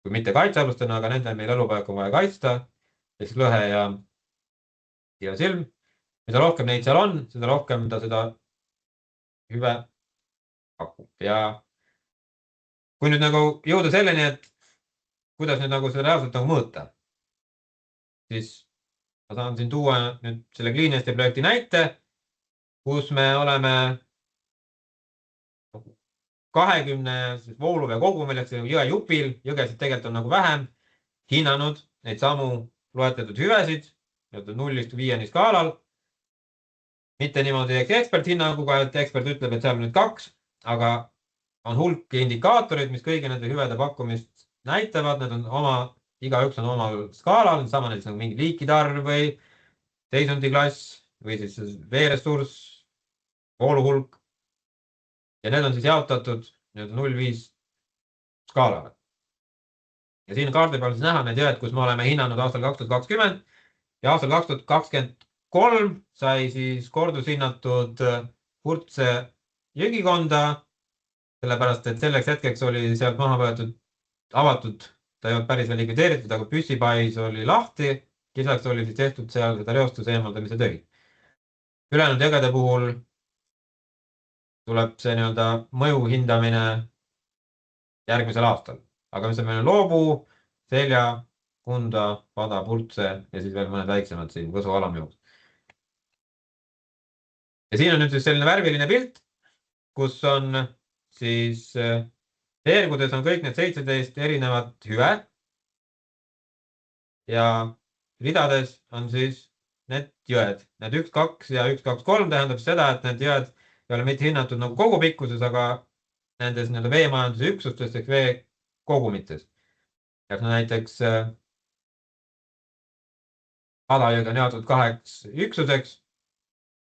kui mitte kaitsealustena, aga nende meil elupaik on vaja kaitsta, ehk lõhe ja silm. Mida rohkem neid seal on, seda rohkem ta seda hüve pakub. Ja kui nüüd nagu jõuda selleni, et kuidas nüüd nagu seda reaalselt nagu mõõta, siis ma saan siin tuua nüüd selle Clean Eesti projekti näite, kus me oleme 20 vooluvee kogumil, jõe jupil, jõgesid tegelikult on nagu vähem, hinnanud neid samu loetletud hüvesid 0–5 skaalal. Mitte niimoodi eksperthinnanguga, et ekspert ütleb, et seal on nüüd 2, aga on hulk indikaatorid, mis kõigi nende hüvede pakkumist näitavad. Need on igaüks on omal skaalal, sama näiteks nagu mingi liikide arv või seisунdiklass või siis veeressurss, vooluhulk. Ja need on siis jaotatud 0–5 skaalale. Ja siin kaardi peal siis näha need jõed, kus me oleme hinnanud aastal 2020 ja aastal 2023 sai siis kordushinnatud Purtse jõgikonda, sellepärast et selleks hetkeks oli sealt maha võetud avatud, ta ei olnud päris veel likvideeritud, aga püssipais oli lahti, lisaks oli siis tehtud seal seda reostuse eemaldamise töid. Ülejäänud jõgede puhul tuleb see nii-öelda mõju hindamine järgmisel aastal. Aga mis on meil Loobu, Selja, Kunda, Pada, Purtse ja siis veel mõned väiksemad siin Võsu alamjooks. Ja siin on nüüd siis selline värviline pilt, kus on siis veergudes on kõik need 17 erinevat hüve ja ridades on siis need jõed. Need 1, 2 ja 1, 2, 3 tähendab seda, et need jõed ei ole mitte hinnatud nagu kogupikkuses, aga nendes veemajanduse üksustes ehk vee kogumites. Ja näiteks Adajõgi on jaotud 2 üksuseks.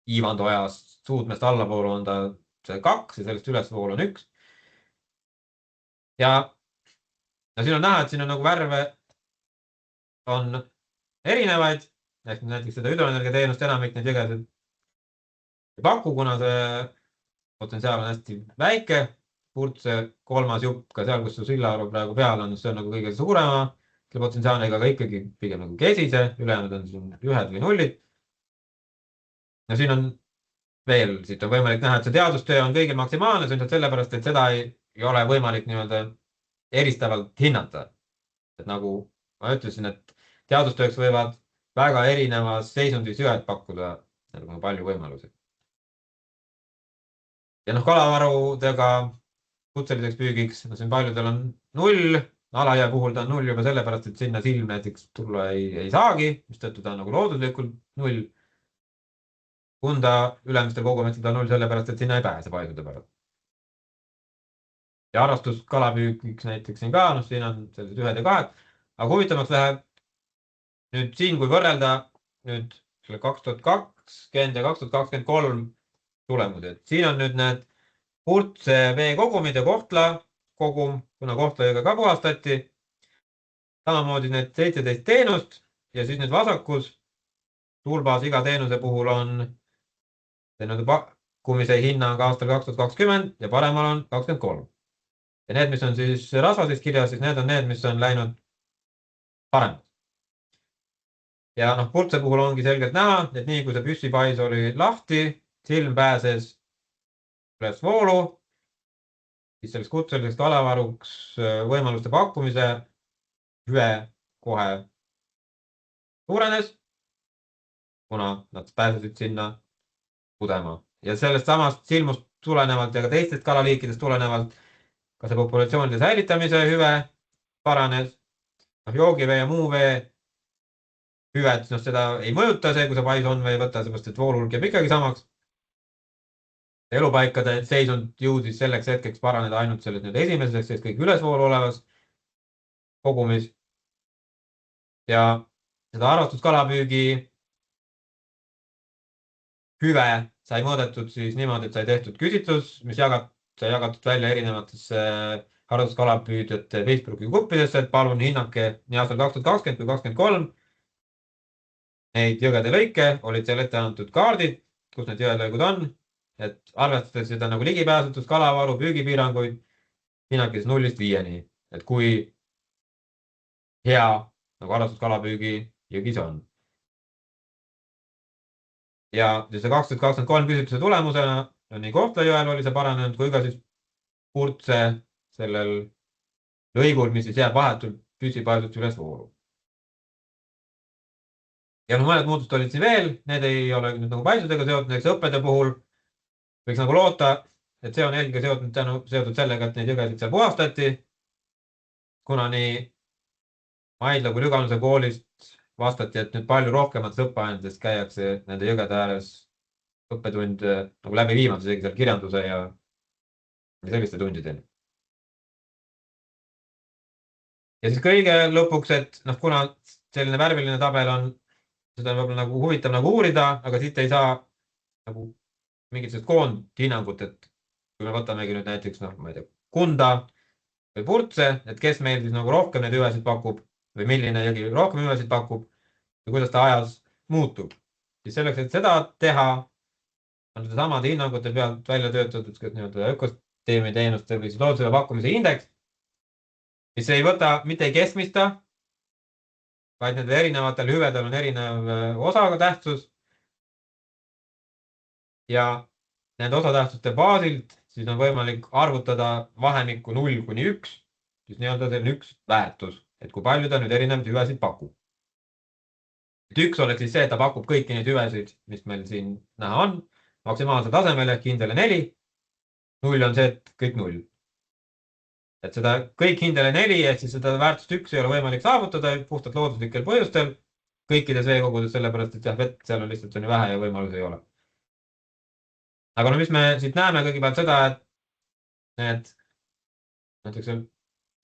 Iivando ajast Suudmest allapool on ta see 2 ja sellest ülespool on 1. Ja siin on näha, et siin on nagu värve on erinevaid. Näiteks seda hüdroenergia teenust enamik neid jõgesid ei paku, kuna see potentsiaal on hästi väike. Purtse 3. jupp, ka seal, kus su sillaarv praegu peal on, see on nagu kõige suurema potentsiaaliga, aga ikkagi pigem nagu kesise, ülejäänud on siin 1 või 0. Ja siin on veel, siit on võimalik näha, et see teadustöö on kõigil maksimaalne, see on sellepärast, et seda ei ole võimalik nii-öelda eristavalt hinnata. Et nagu ma ütlesin, et teadustööks võivad väga erinevas seisundis jõed pakkuda palju võimalusi. Ja kalavarudega kutseliseks püügiks, siin paljudel on 0, alajää puhul ta on 0 juba sellepärast, et sinna silm näiteks tulla ei saagi, mis tõttu ta on nagu looduslikult 0. Kunda ülemistel kogumetel ta on 0 sellepärast, et sinna ei pääse paisude pärast. Ja harrastus kalapüügiks näiteks siin ka, siin on sellised 1 ja 2. Aga huvitavaks läheb nüüd siin, kui võrrelda nüüd 2020 ja 2023 tulemused. Siin on nüüd need Purtse veekogumid ja Kohtla kogum, kuna Kohtla jõge ka puhastati. Samamoodi need 17 teenust ja siis nüüd vasakus tulbas iga teenuse puhul on pakkumise hinna ka aastal 2020 ja paremal on 2023. Ja need, mis on siis rasvases kirjas, siis need on need, mis on läinud paremad. Ja Purtse puhul ongi selgelt näha, et nii kui see püssipais oli lahti, silm pääses üles voolu, siis selleks kutseliseks kalavaruks võimaluste pakkumise hüve kohe suurenes, kuna nad pääsesid sinna pudema. Ja sellest samast silmust tulenevalt ja ka teistest kalaliikidest tulenevalt ka see populatsioonide säilitamise hüve paranes. Joogivee ja muu vee hüvet, seda ei mõjuta see, kui see pais on või ei võta, seepärast et voolulk jääb ikkagi samaks. Elupaikade seisund jõudis selleks hetkeks paraneda ainult selles esimeses, sest kõik ülesvoolu olevas kogumis. Ja seda arvestuskalapüügi hüve sai mõõdetud siis niimoodi, et sai tehtud küsitlus, mis sai jagatud välja erinevatesse harrastuskalapüüdjate Facebooki gruppidesse, et palun hinnake nii aastal 2020 kui 2023 neid jõgede lõike, olid seal ette antud kaardid, kus need jõelõigud on, et arvestades seda nagu ligipääsetust, kalavaru, püügipiiranguid, hinnake siis 0-5-ni, et kui hea nagu harrastuskalapüügi jõgi see on. Ja see 2023 küsitluse tulemusena nii Kohtla-Jõel oli see paranenud, kui ka siis Purtse sellel lõigul, mis siis jääb vahetult püssipaisust üles voolu. Ja mõned muutust olid siin veel, need ei ole nüüd nagu paisudega seotud, näiteks õppede puhul võiks nagu loota, et see on eelkõige seotud sellega, et neid jõgesid seal puhastati, kuna nii Maidla kui Lüganuse koolist vastati, et nüüd palju rohkematest õppeainetest käiakse nende jõgede ääres õppetund nagu läbi viimas, isegi seal kirjanduse ja selliste tundideni. Ja siis kõige lõpuks, et kuna selline värviline tabel on, seda on võib-olla nagu huvitav nagu uurida, aga siit ei saa nagu mingit sellist koondhinnangut, et kui me võtamegi nüüd näiteks, ma ei tea, Kunda või Purtse, et kes meil siis nagu rohkem neid hüvesid pakub või milline jõgi rohkem hüvesid pakub ja kuidas ta ajas muutub. Siis selleks, et seda teha, on seda samade hinnangute pealt välja töötatud ökosüsteemi teenuste või siis loodusega pakkumise indeks, mis ei võta, mitte ei keskmista, vaid nende erinevatel hüvedel on erinev osaga tähtsus. Ja nende osatähtsuste baasilt siis on võimalik arvutada vahemikku 0-1, siis nii-öelda selline üks väärtus, et kui palju ta nüüd erinevaid hüvesid pakub. Et 1 oleks siis see, et ta pakub kõiki neid hüvesid, mis meil siin näha on, maksimaalse tasemel ehk hindele 4. 0 on see, et kõik 0. Et seda kõik hindele 4 ehk siis seda väärtust 1 ei ole võimalik saavutada puhtalt looduslikel põhjustel kõikides veekogudes, sellepärast et vett seal on lihtsalt nii vähe ja võimalus ei ole. Aga mis me siit näeme kõigepealt seda, et need näiteks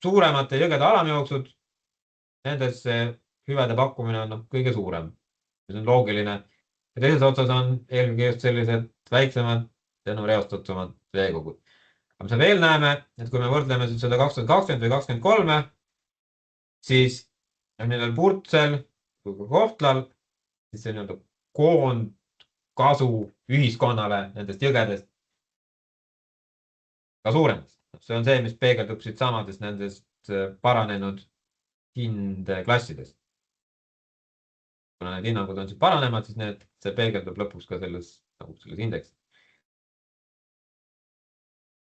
suuremate jõgede alamjooksud, nendes hüvede pakkumine on kõige suurem. See on loogiline. Ja teises otsas on eelkõige just sellised väiksemad ja reostatumad veekogud. Aga mis me veel näeme, et kui me võrdleme seda 2020 või 2023, siis nendel Purtsel kui ka Kohtlal, siis see nii-öelda koondkasu ühiskonnale nendest jõgedest ka suurenes. See on see, mis peegeldub siit samadest nendest paranenud hindeklassidest. Kuna need hinnangud on siit paranemad, siis see peegeldub lõpuks ka selles indeksis.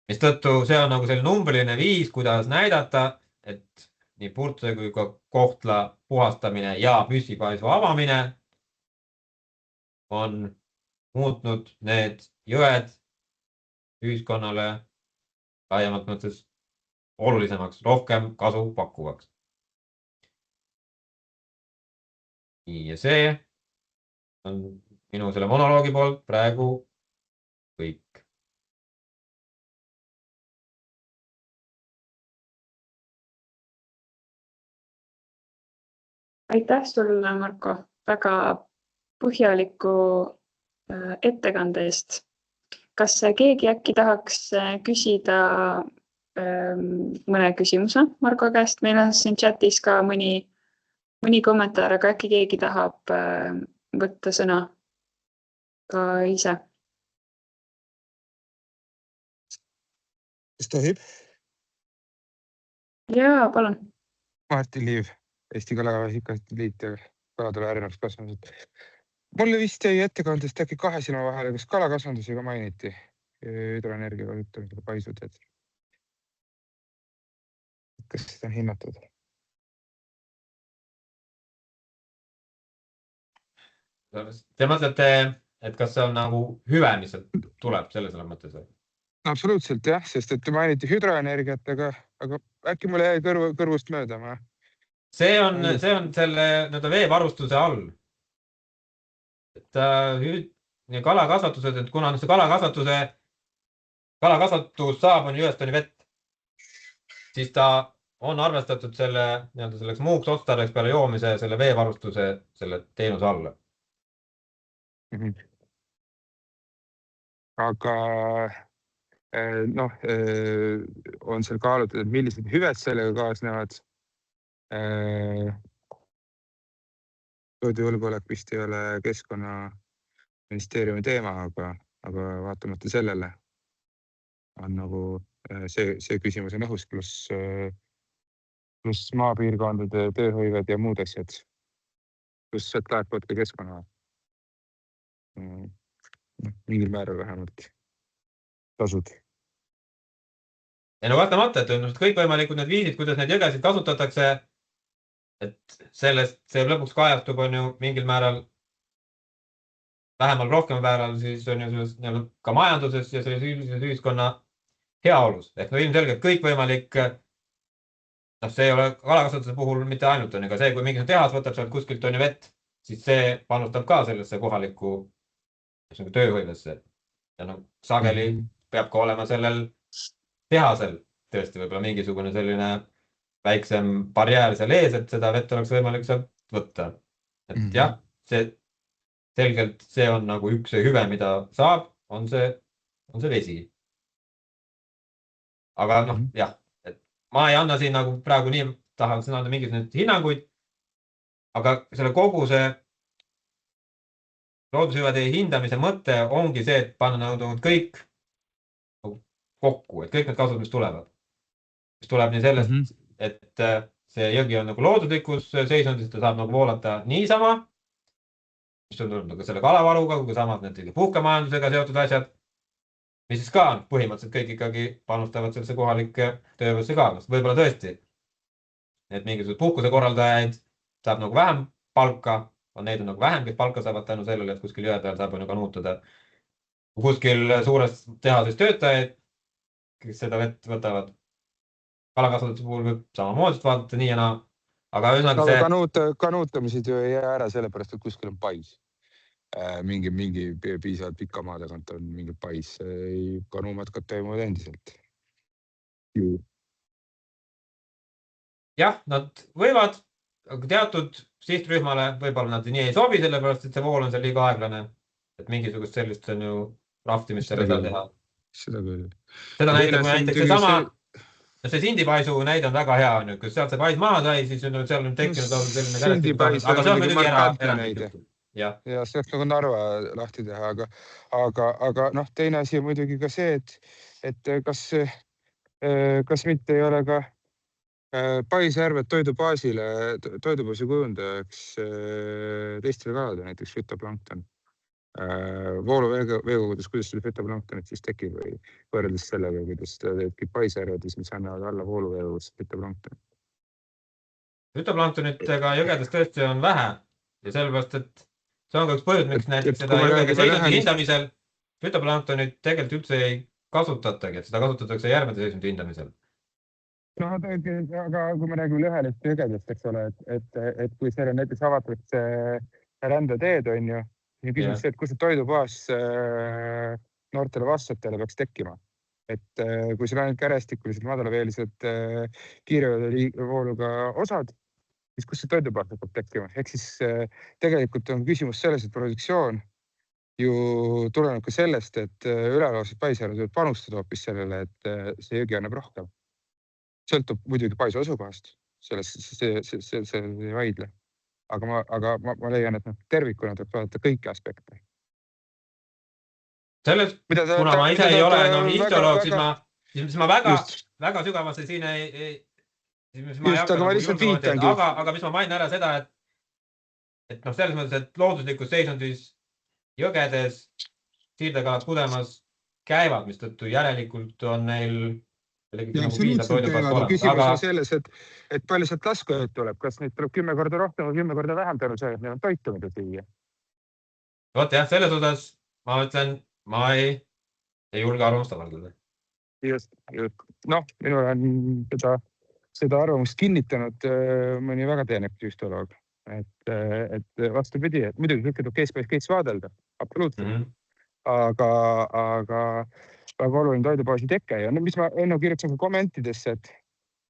Mistõttu see on nagu selline numbriline viis, kuidas näidata, et nii Purtse kui ka Kohtla puhastamine ja püssipaisu avamine on muutnud need jõed ühiskonnale laiemalt mõttes olulisemaks, rohkem kasu pakkuvaks. Ja see on minu selle monoloogi poolt praegu kõik. Aitäh sulle, Marko, väga põhjaliku ettekande eest. Kas keegi äkki tahaks küsida mõne küsimuse Marko käest? Meil on siin chatis ka mõni kommentaar, aga äkki keegi tahab võtta sõna ka ise? Kas tohib? Jaa, palun. Martin Liiv, Eesti Kalavasikate Liit ja Kalatule Ärinevuskasvamised. Mulle vist jäi ettekandest äkki 2 silma vahele, kas kalakasvandusega mainiti hüdroenergia kasutamisega paisud, kas seda on hinnatud? Te mõtlete, et kas see on nagu hüve, mis tuleb selles mõttes? Absoluutselt jah, sest et mainiti hüdroenergiat, aga äkki mulle jäi kõrvust mööda. See on selle veevarustuse all. Et kalakasvatused, et kuna see kalakasvatus saab on jõest vett, siis ta on arvestatud selleks muuks otstarbeks peale joomise selle veevarustuse selle teenuse alla. Aga on seal kaalutud, et millised hüved sellega kaasnevad. Toidujulgeolek vist ei ole Keskkonnaministeeriumi teema, aga vaatamata sellele on nagu see küsimus on õhus, pluss maapiirkondade tööhõived ja muud asjad, pluss sealt laekuvad ka keskkonna mingil määral vähemalt tasud. Ja no vaatamata, et kõikvõimalikud need viisid, kuidas neid jõgesid kasutatakse, et sellest see lõpuks kajastub on ju mingil määral, vähemal rohkem määral, siis on ju ka majanduses ja selles ühiskonna heaolus. Ehk ilmselgelt kõikvõimalik, see ei ole kalakasvatuse puhul mitte ainult on, ega see, kui mingi tehas võtab sealt kuskilt on ju vett, siis see panustab ka sellesse kohalikku tööhõivesse. Ja sageli peab ka olema sellel tehasel tõesti võib-olla mingisugune selline väiksem barjäär seal ees, et seda vett oleks võimalik sealt võtta. Et jah, selgelt see on nagu üks hüve, mida saab, on see vesi. Aga jah, et ma ei anna siin nagu praegu nii, tahaks anda mingisugused hinnanguid, aga selle kogu see loodushüvede hindamise mõte ongi see, et panna kõik kokku, et kõik need kasud, mis tulevad. Mis tuleb nii sellest, et see jõgi on nagu looduslikus seisundis, ta saab nagu voolata niisama, mis on tulnud selle kalavaruga, kui samad need puhkemajandusega seotud asjad, mis siis ka on põhimõtteliselt kõik ikkagi panustavad sellesse kohalike töövusse ka. Võib-olla tõesti, et mingisugused puhkusekorraldajaid saab nagu vähem palka, neid on nagu vähem, kes palka saavad tänu sellele, et kuskil jõe peal saab on ju kanuutada. Kuskil suures tehases töötajaid, kes seda vett võtavad. Kalakasvatuse puhul võib samamoodi vaadata nii ja naa. Aga kanuutamised ju ei jää ära sellepärast, et kuskil on pais. Mingi piisavalt pika maa tagant on mingi pais. Kanuumatkad toimuvad endiselt. Jah, nad võivad, aga teatud sihtrühmale võib-olla nad nii ei sobi, sellepärast, et see vool on seal liiga aeglane. Et mingisugust sellist on ju raftimist selle seal teha. Seda küll. Seda näitab näiteks seesama, see sindipaisu näide on väga hea, kus sealt see pais maha sai, siis on seal tekkinud selline sindipais on muidugi markantne näide. Ja see oleks nagu Narva lahti teha, aga teine asi on muidugi ka see, et kas mitte ei ole ka paisjärved toidubaasi kujundajaks teistele kalade, näiteks fütoplankton. Vooluveekogudes, kuidas seda fütoplanktonit siis tekib või võrreldes sellega, kuidas teebki paisjärvedes, mis annavad alla vooluveekogudes fütoplanktonit. Fütoplanktonitega jõgedes tõesti on vähe ja sellepärast, et see on ka üks põhjus, miks näiteks seda jõgede seisundi hindamisel fütoplanktonit tegelikult üldse ei kasutatagi, et seda kasutatakse järvede seisundi hindamisel. Aga kui me räägime lühelist jõgedest, eks ole, et kui seal on näiteks avatud rändeteed, on ju, ja küsimus see, et kus see toidubaas noortele vastsatele peaks tekkima. Et kui seal on kärestikulised madalaveelised kiirevooluga osad, siis kus see toidubaas peab tekkima. Ehk siis tegelikult on küsimus selles, et produktsioon ju tuleneb ka sellest, et üleolevased paisjärved võivad panustada hoopis sellele, et see jõgi annab rohkem. Sõltub muidugi paisu asukohast, see ei vaidle. Aga ma leian, et tervikuna tuleb vaadata kõiki aspekte. Selles, kuna ma ise ei ole histoloog, siis ma väga sügavasse siin ei... Just, aga ma lihtsalt viitangi. Aga mis ma mainin ära seda, et et noh, selles mõttes, et looduslikus seisundis jõgedes siirdekalad kudemas käivad, mis tõttu järelikult on neil absoluutselt käivad. Küsimus on selles, et palju sealt laskujaid tuleb. Kas neid tuleb 10 korda rohkem või 10 korda vähem tänu see, et neil on toitu, mida süüa? Vot jah, selles osas ma ütlen, ma ei julge arvamust avaldada. Just. Noh, minul on seda arvamust kinnitanud mõni väga teenek psühholoog. Et vastupidi, et muidugi kõik tuleb case by case vaadelda. Absoluutselt. Aga väga oluline toidubaasi teke. Ja mis ma enne kirjutasin ka kommentidesse,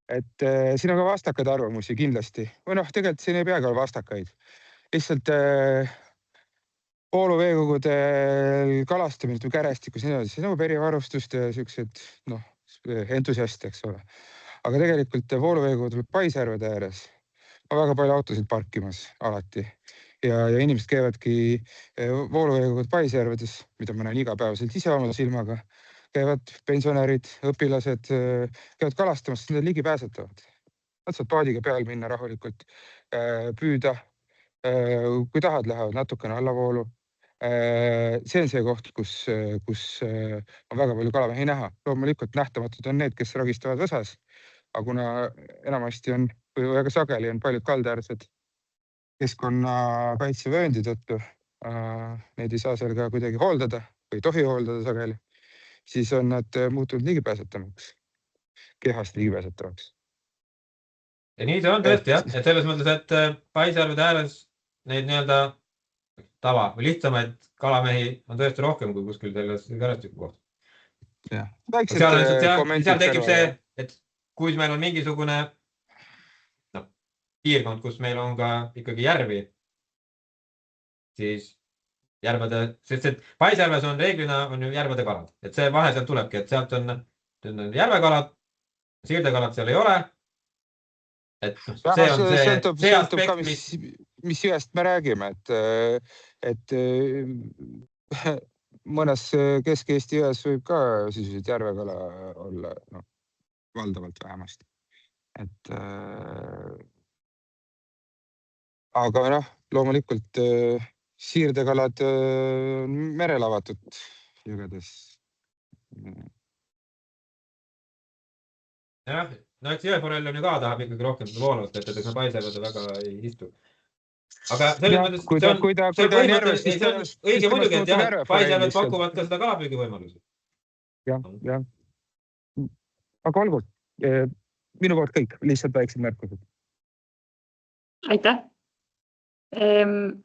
et siin on ka vastakaid arvamusi kindlasti. Või noh, tegelikult siin ei peagi olla vastakaid. Lihtsalt vooluveekogudel kalastamine või kärestikus, see nõuab erivarustust ja sellised entusiaste, eks ole. Aga tegelikult vooluveekogudel paisjärvede ääres on väga palju autosid parkimas alati. Ja inimesed käivadki vooluveekogud paisjärvedes, mida ma näen igapäevaselt ise oma silmaga, käivad pensionärid, õpilased, käivad kalastamas, sest need ligipääsetavad. Nad saavad paadiga peal minna rahulikult, püüda. Kui tahad, lähevad natukene allavoolu. See on see koht, kus on väga palju kalamehi näha. Loomulikult nähtamatud on need, kes ragistavad võsas, aga kuna enamasti on, või väga sageli on paljud kaldaäärsed keskkonnakaitsevööndi tõttu, neid ei saa seal ka kuidagi hooldada või tohi hooldada sageli, siis on nad muutunud ligipääsetavaks, kehast ligipääsetavaks. Ja nii see on tõesti, jah. Et selles mõttes, et paisjärvede ääres neid nii-öelda tava või lihtsamaid kalamehi on tõesti rohkem kui kuskil selles kärestiku koht. Seal tekib see, et kui meil on mingisugune piirkond, kus meil on ka ikkagi järvi, siis järvede, sest paisjärves on reeglina on ju järvede kalad. Et see vahe seal tulebki, et sealt on järvekalad, siirdekalad seal ei ole. Et see on see aspekt, mis jõest me räägime, et mõnes Kesk-Eesti jões võib ka sisuliselt järvekala olla, valdavalt vähemasti. Aga loomulikult siirdekalad merel avatud jõgedes. Jah, eks jõeforell on ju ka tahab ikkagi rohkem voolust, et me paisjärvede väga ei istu. Aga selles mõttes see on õige muidugi, et jah, paisjärved pakuvad ka seda kalapüügi võimalusi. Jah. Aga olgu, minu poolt kõik, lihtsalt väiksed märkused. Aitäh!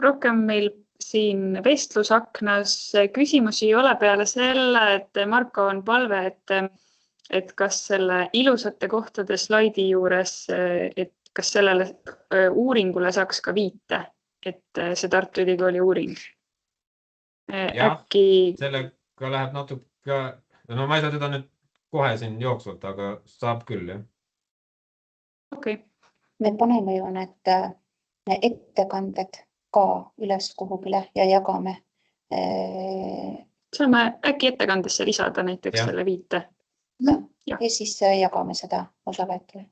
Rohkem meil siin vestlusaknas küsimusi ei ole peale selle, et Marko on palve, et kas selle ilusate kohtade slaidi juures, et kas sellele uuringule saaks ka viite, et see Tartu Ülikooli uuring. Äkki... Sellega läheb natuke, ma ei saa teda nüüd kohe siin jooksvalt, aga saab küll, jah. Okei. Me paneme ju need ettekanded ka üles kuhugile ja jagame. Saame äkki ettekandesse lisada näiteks selle viite. Ja siis jagame seda osalejatele.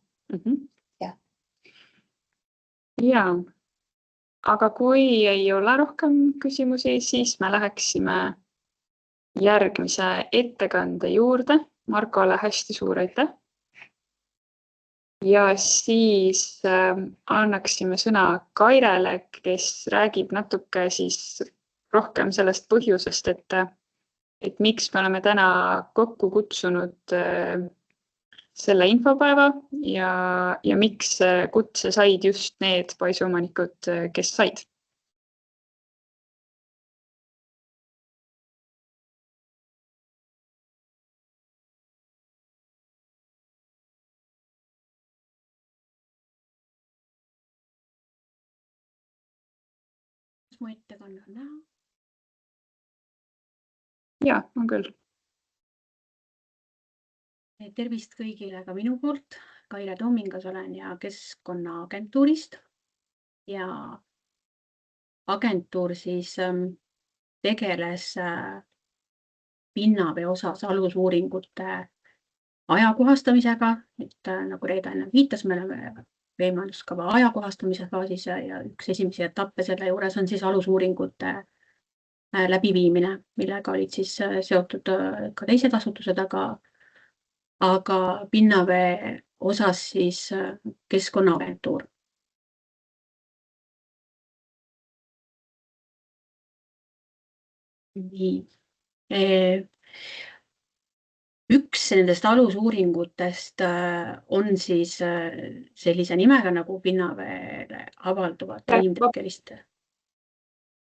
Ja, aga kui ei ole rohkem küsimusi, siis me läheksime järgmise ettekande juurde. Markole hästi suur aitäh. Ja siis annaksime sõna Kairele, kes räägib natuke siis rohkem sellest põhjusest, et miks me oleme täna kokku kutsunud selle infopäeva ja miks kutse said just need paisuomanikud, kes said. Mu ettekanne on näha? Ja, on küll. Tervist kõigile ka minu poolt. Kaire Toomingas olen ja Keskkonnaagentuurist. Ja agentuur siis tegeles pinnavee osas alusuuringute ajakohastamisega, et nagu Reeda enne viitas, me oleme veemajanduskava ajakohastamise faasis ja üks esimesi etappe selle juures on siis alusuuringute läbiviimine, millega olid siis seotud ka teised asutused, aga pinnavee osas siis Keskkonnaagentuur. Nii. Üks nendest alusuuringutest on siis sellise nimega nagu pinnaveele avalduvad inimtekkelist.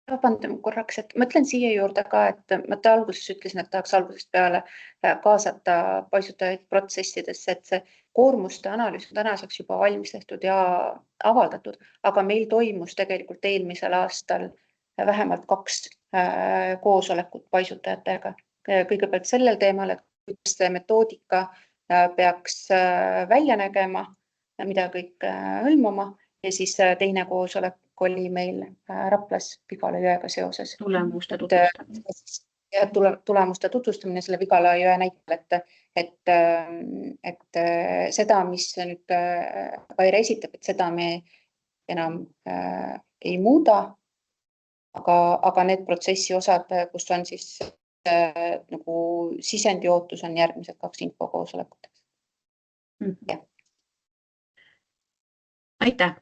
Vabandame korraks, et mõtlen siia juurde ka, et ma alguses ütlesin, et tahaks algusest peale kaasata paisutajaid protsessidesse, et see koormuste analüüs on tänaseks juba valmis tehtud ja avaldatud, aga meil toimus tegelikult eelmisel aastal vähemalt 2 koosolekut paisutajatega. Kõigepealt sellel teemal, et kuidas see metoodika peaks välja nägema, mida kõik hõlmama ja siis teine koosolek oli meil Raplas Vigala jõega seoses. Tulemuste tutvustamine. Ja tulemuste tutvustamine selle Vigala jõe näitel, et seda, mis nüüd Kaire esitab, et seda me enam ei muuda, aga need protsessi osad, kus on siis nagu sisendi ootus on järgmised 2 infokoosolekuteks. Aitäh!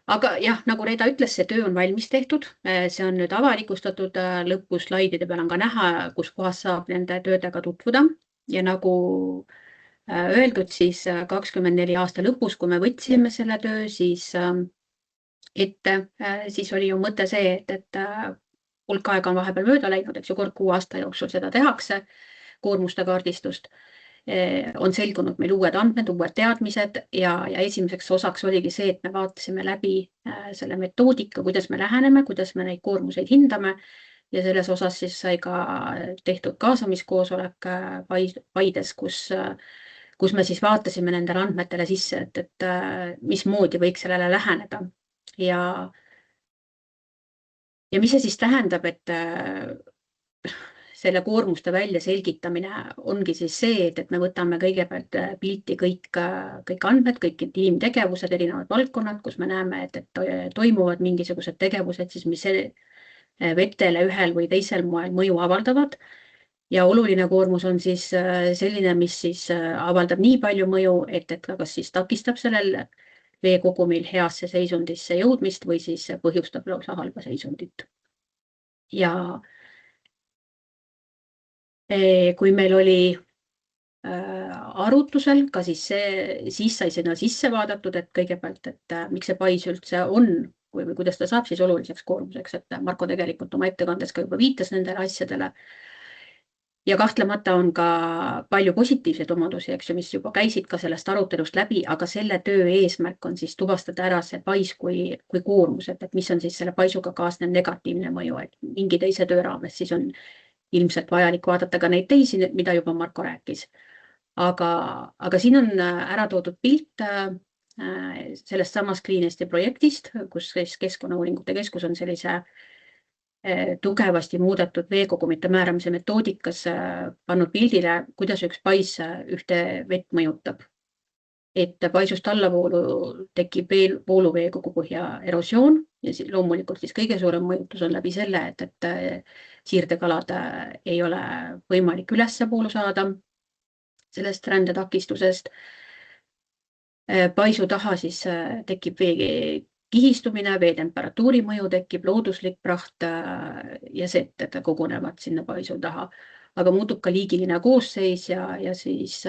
Aga jah, nagu Reeda ütles, see töö on valmis tehtud, see on nüüd avalikustatud, lõpus slaidide peal on ka näha, kus kohas saab nende töödega tutvuda ja nagu öeldud, siis 24 aasta lõpus, kui me võtsime selle töö, siis ette, siis oli ju mõte see, et hulk aega on vahepeal mööda läinud, eks ju, kord 6 aasta jooksul seda tehakse, koormuste kaardistust. On selgunud meil uued andmed, uued teadmised ja esimeseks osaks oligi see, et me vaatasime läbi selle metoodika, kuidas me läheneme, kuidas me neid koormuseid hindame ja selles osas siis sai ka tehtud kaasamiskoosolek Paides, kus me siis vaatasime nendele andmetele sisse, et mismoodi võiks sellele läheneda ja mis see siis tähendab, et selle koormuste välja selgitamine ongi siis see, et me võtame kõigepealt pilti kõik andmed, kõik inimtegevused, erinevad valdkonnad, kus me näeme, et toimuvad mingisugused tegevused, siis mis vetele ühel või teisel moel mõju avaldavad. Ja oluline koormus on siis selline, mis siis avaldab nii palju mõju, et kas siis takistab sellel veekogumil heasse seisundisse jõudmist või siis põhjustab lausa halba seisundit. Ja kui meil oli arutusel, ka siis sai sinna sisse vaadatud, et kõigepealt, et miks see pais üldse on või kuidas ta saab siis oluliseks koormuseks, et Marko tegelikult oma ettekandes ka juba viitas nendele asjadele. Ja kahtlemata on ka palju positiivseid omadusi, eks ju, mis juba käisid ka sellest arutelust läbi, aga selle töö eesmärk on siis tuvastada ära see pais kui koormus, et mis on siis selle paisuga kaasnev negatiivne mõju, et mingi teise töö raames siis on ilmselt vajalik vaadata ka neid teisi, mida juba Marko rääkis. Aga siin on ära toodud pilt sellest samast Cleanesti projektist, kus Keskkonnauuringute Keskus on sellise tugevasti muudetud veekogumite määramise metoodikas pannud pildile, kuidas üks pais ühte vett mõjutab. Et paisust allavoolu tekib vooluveekogu põhja erosioon ja loomulikult siis kõige suurem mõjutus on läbi selle, et siirdekalad ei ole võimalik ülesvoolu saada sellest rändetakistusest. Paisu taha siis tekib vee kihistumine, vee temperatuuri mõju tekib, looduslik praht ja sett kogunevad sinna paisu taha. Aga muutub ka liigiline koosseis ja siis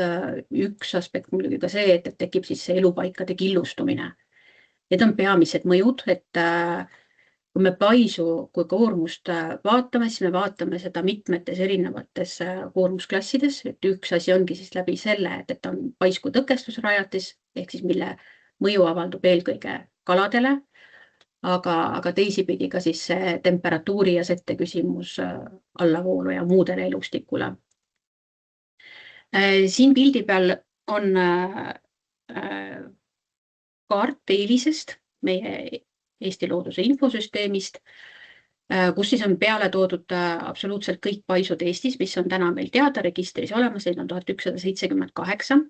üks aspekt muidugi ka see, et tekib siis see elupaikade killustumine. Need on peamised mõjud, et kui me paisu kui koormust vaatame, siis me vaatame seda mitmetes erinevates koormusklassides, et üks asi ongi siis läbi selle, et on pais kui tõkestusrajatis, ehk siis mille mõju avaldub eelkõige kaladele, aga teisipidi ka siis temperatuuri ja sette küsimus allavoolu ja muudele elustikule. Siin pildi peal on kaart Eelisest, meie Eesti looduse infosüsteemist, kus siis on peale toodud absoluutselt kõik paisud Eestis, mis on täna meil teada registris olemas, neid on 1178.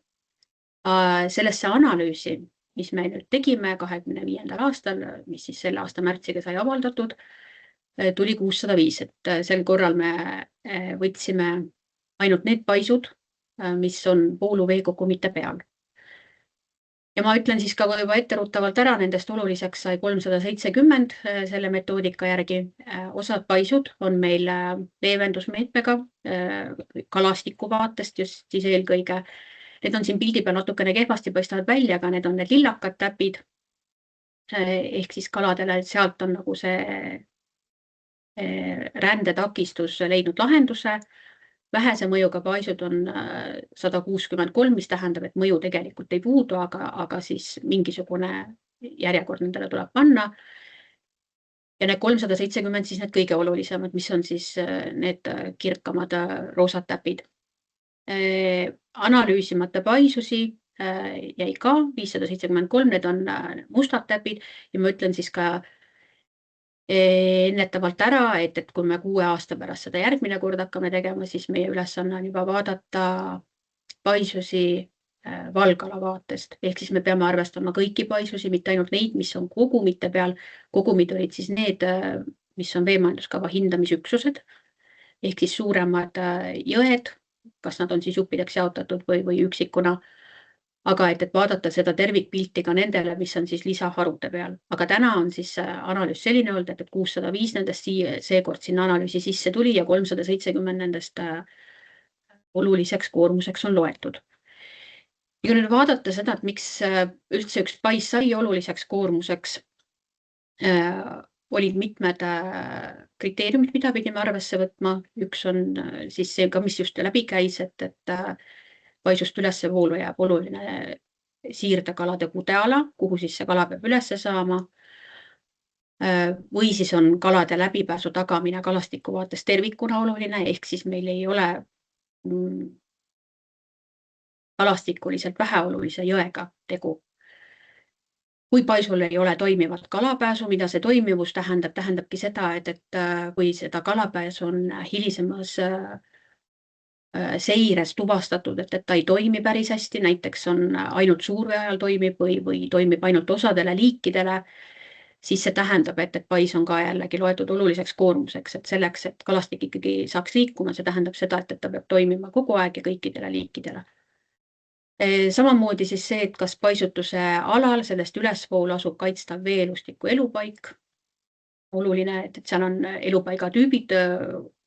Sellesse analüüsi mis me nüüd tegime 25. aastal, mis siis selle aasta märtsiga sai avaldatud, tuli 605, et sel korral me võtsime ainult need paisud, mis on vooluveekogumite peal. Ja ma ütlen siis ka juba etteruttavalt ära, nendest oluliseks sai 370 selle metoodika järgi. Osad paisud on meil leevendusmeetmega kalastiku vaatest just siis eelkõige. Need on siin pildi peal natukene kehvasti paistavad välja, aga need on need lillakad täpid. Ehk siis kaladele sealt on nagu see rändetakistus leidnud lahenduse. Vähese mõjuga paisud on 163, mis tähendab, et mõju tegelikult ei puudu, aga siis mingisugune järjekord nendele tuleb panna. Ja need 370 siis need kõige olulisemad, mis on siis need kirkamad roosad täpid. Analüüsimata paisusi jäi ka 573, need on mustad täpid ja ma ütlen siis ka ennetavalt ära, et kui me 6 aasta pärast seda järgmine kord hakkame tegema, siis meie ülesanne on juba vaadata paisusi valgala vaatest. Ehk siis me peame arvestama kõiki paisusi, mitte ainult neid, mis on kogumite peal. Kogumid olid siis need, mis on veemajanduskava hindamisüksused. Ehk siis suuremad jõed, kas nad on siis juppideks jaotatud või üksikuna. Aga et vaadata seda tervikpilti ka nendele, mis on siis lisaharude peal. Aga täna on siis analüüs selline olnud, et 605 nendest seekord sinna analüüsi sisse tuli ja 370 nendest oluliseks koormuseks on loetud. Ja kui nüüd vaadata seda, et miks üldse üks pais sai oluliseks koormuseks, olid mitmed kriteeriumid, mida pidime arvesse võtma. Üks on siis see ka, mis just läbi käis, et paisust ülesse voolu jääb oluline siirdekalade kudeala, kuhu siis see kala peab ülesse saama. Või siis on kalade läbipääsu tagamine kalastiku vaates tervikuna oluline, ehk siis meil ei ole kalastikuliselt väheolulise jõega tegu. Kui paisul ei ole toimivat kalapääsu, mida see toimivus tähendabki seda, et kui seda kalapääsu on hilisemas seires tuvastatud, et ta ei toimi päris hästi, näiteks on ainult suurvee ajal toimib või toimib ainult osadele liikidele, siis see tähendab, et pais on ka jällegi loetud oluliseks koormuseks, et selleks, et kalastik ikkagi saaks liikuma, see tähendab seda, et ta peab toimima kogu aeg ja kõikidele liikidele. Samamoodi siis see, et kas paisutuse alal sellest ülesvoolu asub kaitstav veeelustiku elupaik. Oluline, et seal on elupaigatüübid,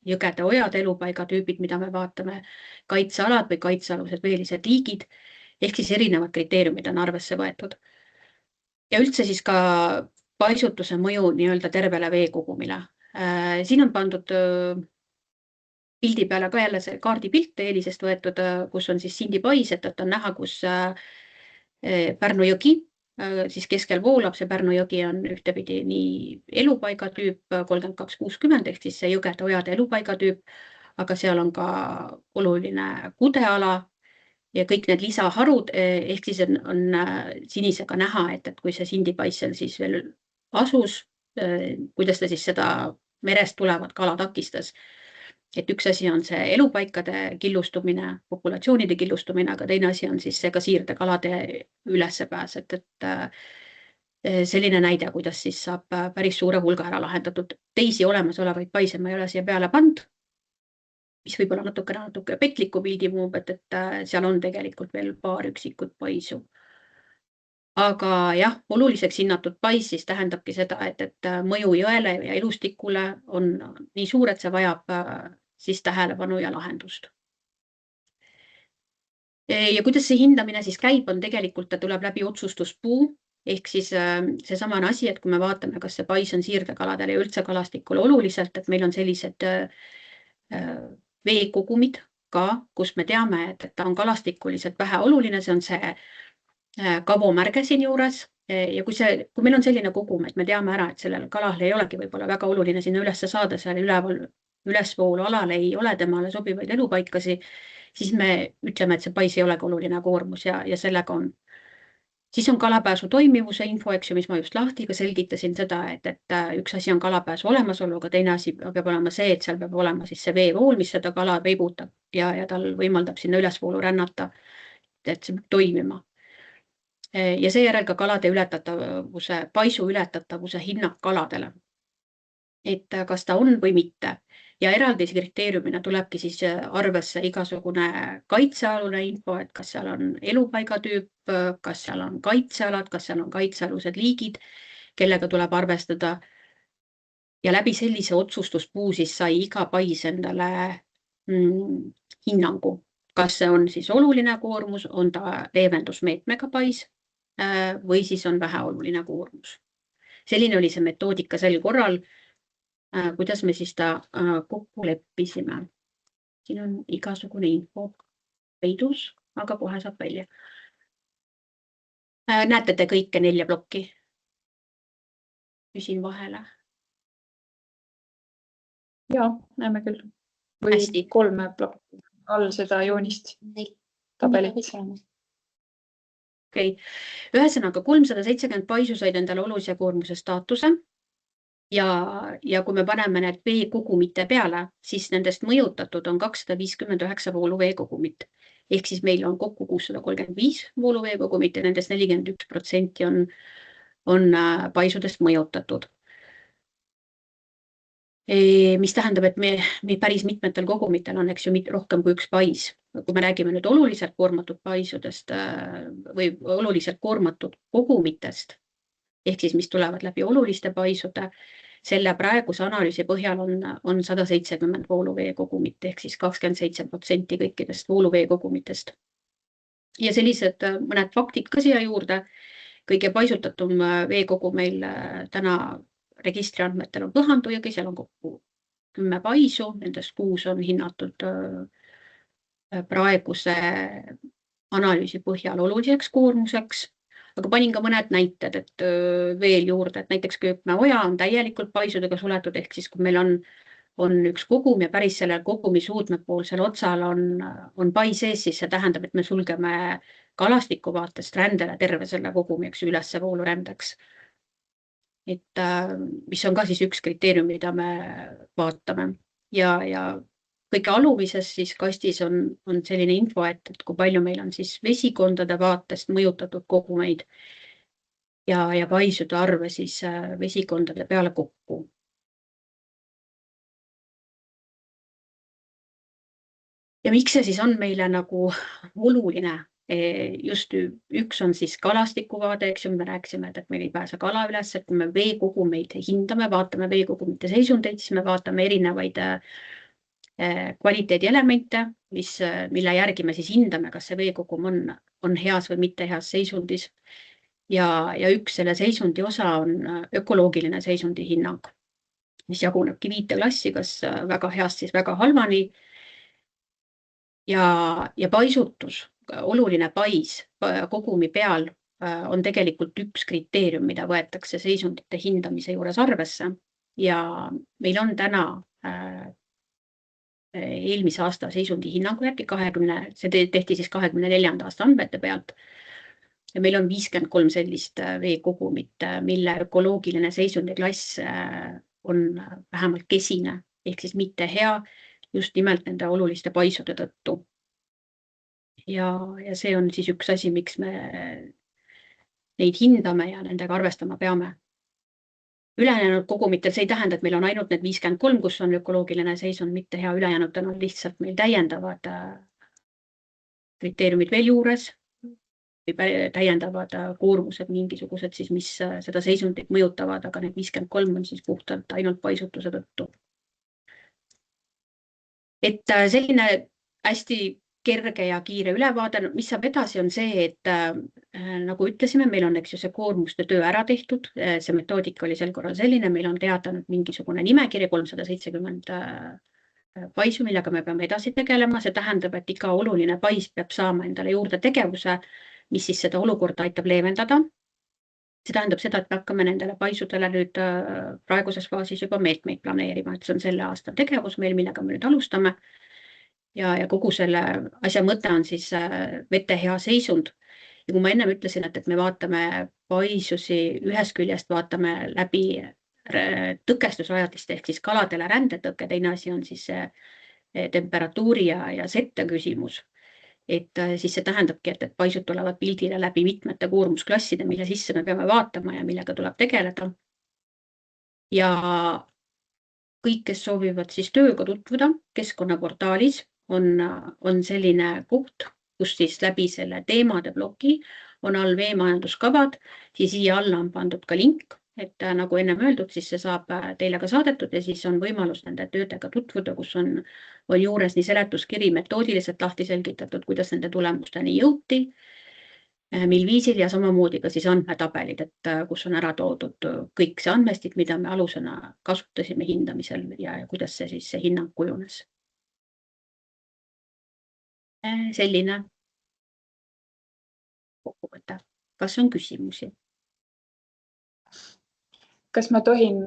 jõgede ojade elupaigatüübid, mida me vaatame, kaitsealad või kaitsealused veelised liigid, ehk siis erinevad kriteeriumid on arvesse võetud. Ja üldse siis ka paisutuse mõju nii-öelda tervele veekogumile. Siin on pandud pildi peale ka jälle see kaardipilt eelisest võetud, kus on siis Sindi pais, et on näha, kus Pärnu jõgi siis keskel voolab. See Pärnu jõgi on ühtepidi nii elupaigatüüp 3260, ehk siis see jõgede ojade elupaigatüüp, aga seal on ka oluline kudeala ja kõik need lisaharud, ehk siis on sinisega näha, et kui see Sindi pais seal siis veel asus, kuidas ta siis seda merest tulevat kala takistas. Et üks asi on see elupaikade killustumine, populatsioonide killustumine, aga teine asi on siis see ka siirdekalade ülessepääs, et selline näide, kuidas siis saab päris suure hulga ära lahendatud. Teisi olemasolevaid paise ma ei ole siia peale pand, mis võib-olla natuke petliku pildi muub, et seal on tegelikult veel paar üksikut paisu. Aga jah, oluliseks hinnatud pais siis tähendabki seda, et mõju jõele ja elustikule on nii suur, et see vajab siis tähelepanu ja lahendust. Ja kuidas see hindamine siis käib, on tegelikult, ta tuleb läbi otsustuspuu, ehk siis seesamane asi, et kui me vaatame, kas see pais on siirdekaladele ja üldse kalastikule oluliselt, et meil on sellised veekogumid ka, kus me teame, et ta on kalastikuliselt vähe oluline, see on see kavomärge siin juures. Ja kui meil on selline kogum, et me teame ära, et sellel kalal ei olegi võib-olla väga oluline sinna üles saada, seal ülesvoolu alal ei ole temale sobivaid elupaikasi, siis me ütleme, et see pais ei olegi oluline koormus ja sellega on. Siis on kalapääsu toimivuse info, eks ju, mis ma just lahti ka selgitasin seda, et üks asi on kalapääsu olemasolu, aga teine asi peab olema see, et seal peab olema siis see veevool, mis seda kala peibutab ja tal võimaldab sinna ülesvoolu rännata, et see peab toimima. ja seejärel ka kalade paisu ületatavuse hinnang kaladele. Et kas ta on või mitte. Ja eraldi kriteeriumina tulebki siis arvesse igasugune kaitsealune info, et kas seal on elupaigatüüp, kas seal on kaitsealad, kas seal on kaitsealused liigid, kellega tuleb arvestada. Ja läbi sellise otsustuspuu siis sai iga pais endale hinnangu. Kas see on siis oluline koormus, on ta leevendusmeetmega pais või siis on väheoluline koormus. Selline oli see metoodika sel korral, kuidas me siis ta kokku leppisime. Siin on igasugune info peidus, aga kohe saab välja. Näete te kõike 4 plokki? Küsin vahele. Ja, näeme küll. Või Hästi. 3 plokki all seda joonist tabelit. Okay. Ühesõnaga 370 paisu said endale olulise koormuse staatuse. Ja kui me paneme need veekogumite peale, siis nendest mõjutatud on 259 vooluveekogumit. Ehk siis meil on kokku 635 vooluveekogumit ja nendest 41% on paisudest mõjutatud. Mis tähendab, et me päris mitmetel kogumitel on eks ju rohkem kui üks pais. Kui me räägime nüüd oluliselt koormatud paisudest või oluliselt koormatud kogumitest, ehk siis mis tulevad läbi oluliste paisude, selle praeguse analüüsi põhjal on 170 vooluveekogumit, ehk siis 27% kõikidest vooluveekogumitest. Ja sellised mõned faktid ka siia juurde. Kõige paisutatum veekogu meil täna registriandmetel on Põhandujõgi, seal on kokku 10 paisu, nendest 6 on hinnatud praeguse analüüsi põhjal oluliseks koormuseks. Aga panin ka mõned näited, et veel juurde, et näiteks Köökmäe oja on täielikult paisudega suletud, ehk siis kui meil on üks kogum ja päris sellel kogumi suudmepoolsel otsal on pais sees, siis see tähendab, et me sulgeme kalastiku vaatest rändele terve selle kogumi, eks ülesse voolurändeks. Et mis on ka siis üks kriteerium, mida me vaatame. Ja kõige alumises siis kastis on selline info, et kui palju meil on siis vesikondade vaatest mõjutatud kogumeid ja paisude arve siis vesikondade peale kokku. Ja miks see siis on meile nagu oluline? Just üks on siis kalastikuvaade, eks ju, me rääkisime, et meil ei pääse kala üles, et kui me veekogumeid hindame, vaatame veekogumite seisundeid, siis me vaatame erinevaid kvaliteedielemente, mille järgi me siis hindame, kas see veekogum on heas või mitte heas seisundis. Ja üks selle seisundi osa on ökoloogiline seisundi hinnang, mis jagunebki 5 klassi, kas väga heast, siis väga halvani. Ja paisutus, oluline pais kogumi peal on tegelikult üks kriteerium, mida võetakse seisundite hindamise juures arvesse. Ja meil on täna eelmise aasta seisundi hinnangu järgi see tehti siis 24. aasta andmete pealt. Ja meil on 53 sellist veekogumit, mille ökoloogiline seisundiklass on vähemalt kesine, ehk siis mitte hea, just nimelt nende oluliste paisude tõttu. Ja see on siis üks asi, miks me neid hindame ja nendega arvestama peame. Ülejäänud kogumitel see ei tähenda, et meil on ainult need 53, kus on ökoloogiline seisund mitte hea, ülejäänud on lihtsalt meil täiendavad kriteeriumid veel juures või täiendavad koormused mingisugused, siis mis seda seisundit mõjutavad, aga need 53 on siis puhtalt ainult paisutuse tõttu. Et selline hästi kerge ja kiire ülevaade, mis saab edasi, on see, et nagu ütlesime, meil on eks ju see koormuste töö ära tehtud, see metoodika oli sel korral selline, meil on teatanud mingisugune nimekiri 370 paisu, millega me peame edasi tegelema, see tähendab, et iga oluline pais peab saama endale juurde tegevuse, mis siis seda olukorda aitab leevendada. See tähendab seda, et me hakkame nendele paisudele nüüd praeguses faasis juba meetmeid planeerima, et see on selle aasta tegevus meil, millega me nüüd alustame. Ja kogu selle asja mõte on siis vete hea seisund. Ja kui ma ennem ütlesin, et me vaatame paisusi ühest küljest, vaatame läbi tõkestusrajatiste ehk siis kaladele rändetõkke, teine asi on siis temperatuuri ja sette küsimus. et siis see tähendabki, et paisud tulevad pildile läbi mitmete koormusklasside, mille sisse me peame vaatama ja millega tuleb tegeleda. Ja kõik, kes soovivad siis tööga tutvuda, keskkonnaportaalis on selline koht, kus siis läbi selle teemade bloki on all veemajanduskavad, siis siia alla on pandud ka link, et nagu enne öeldud, siis see saab teile ka saadetud ja siis on võimalus nende töödega tutvuda, kus on juures nii seletuskiri metoodiliselt lahti selgitatud, kuidas nende tulemusteni jõuti, mil viisil ja samamoodi ka siis andmetabelid, et kus on ära toodud kõik see andmestik, mida me alusena kasutasime hindamisel ja kuidas see siis see hinnang kujunes. Selline kokkuvõte. Kas on küsimusi? Kas ma tohin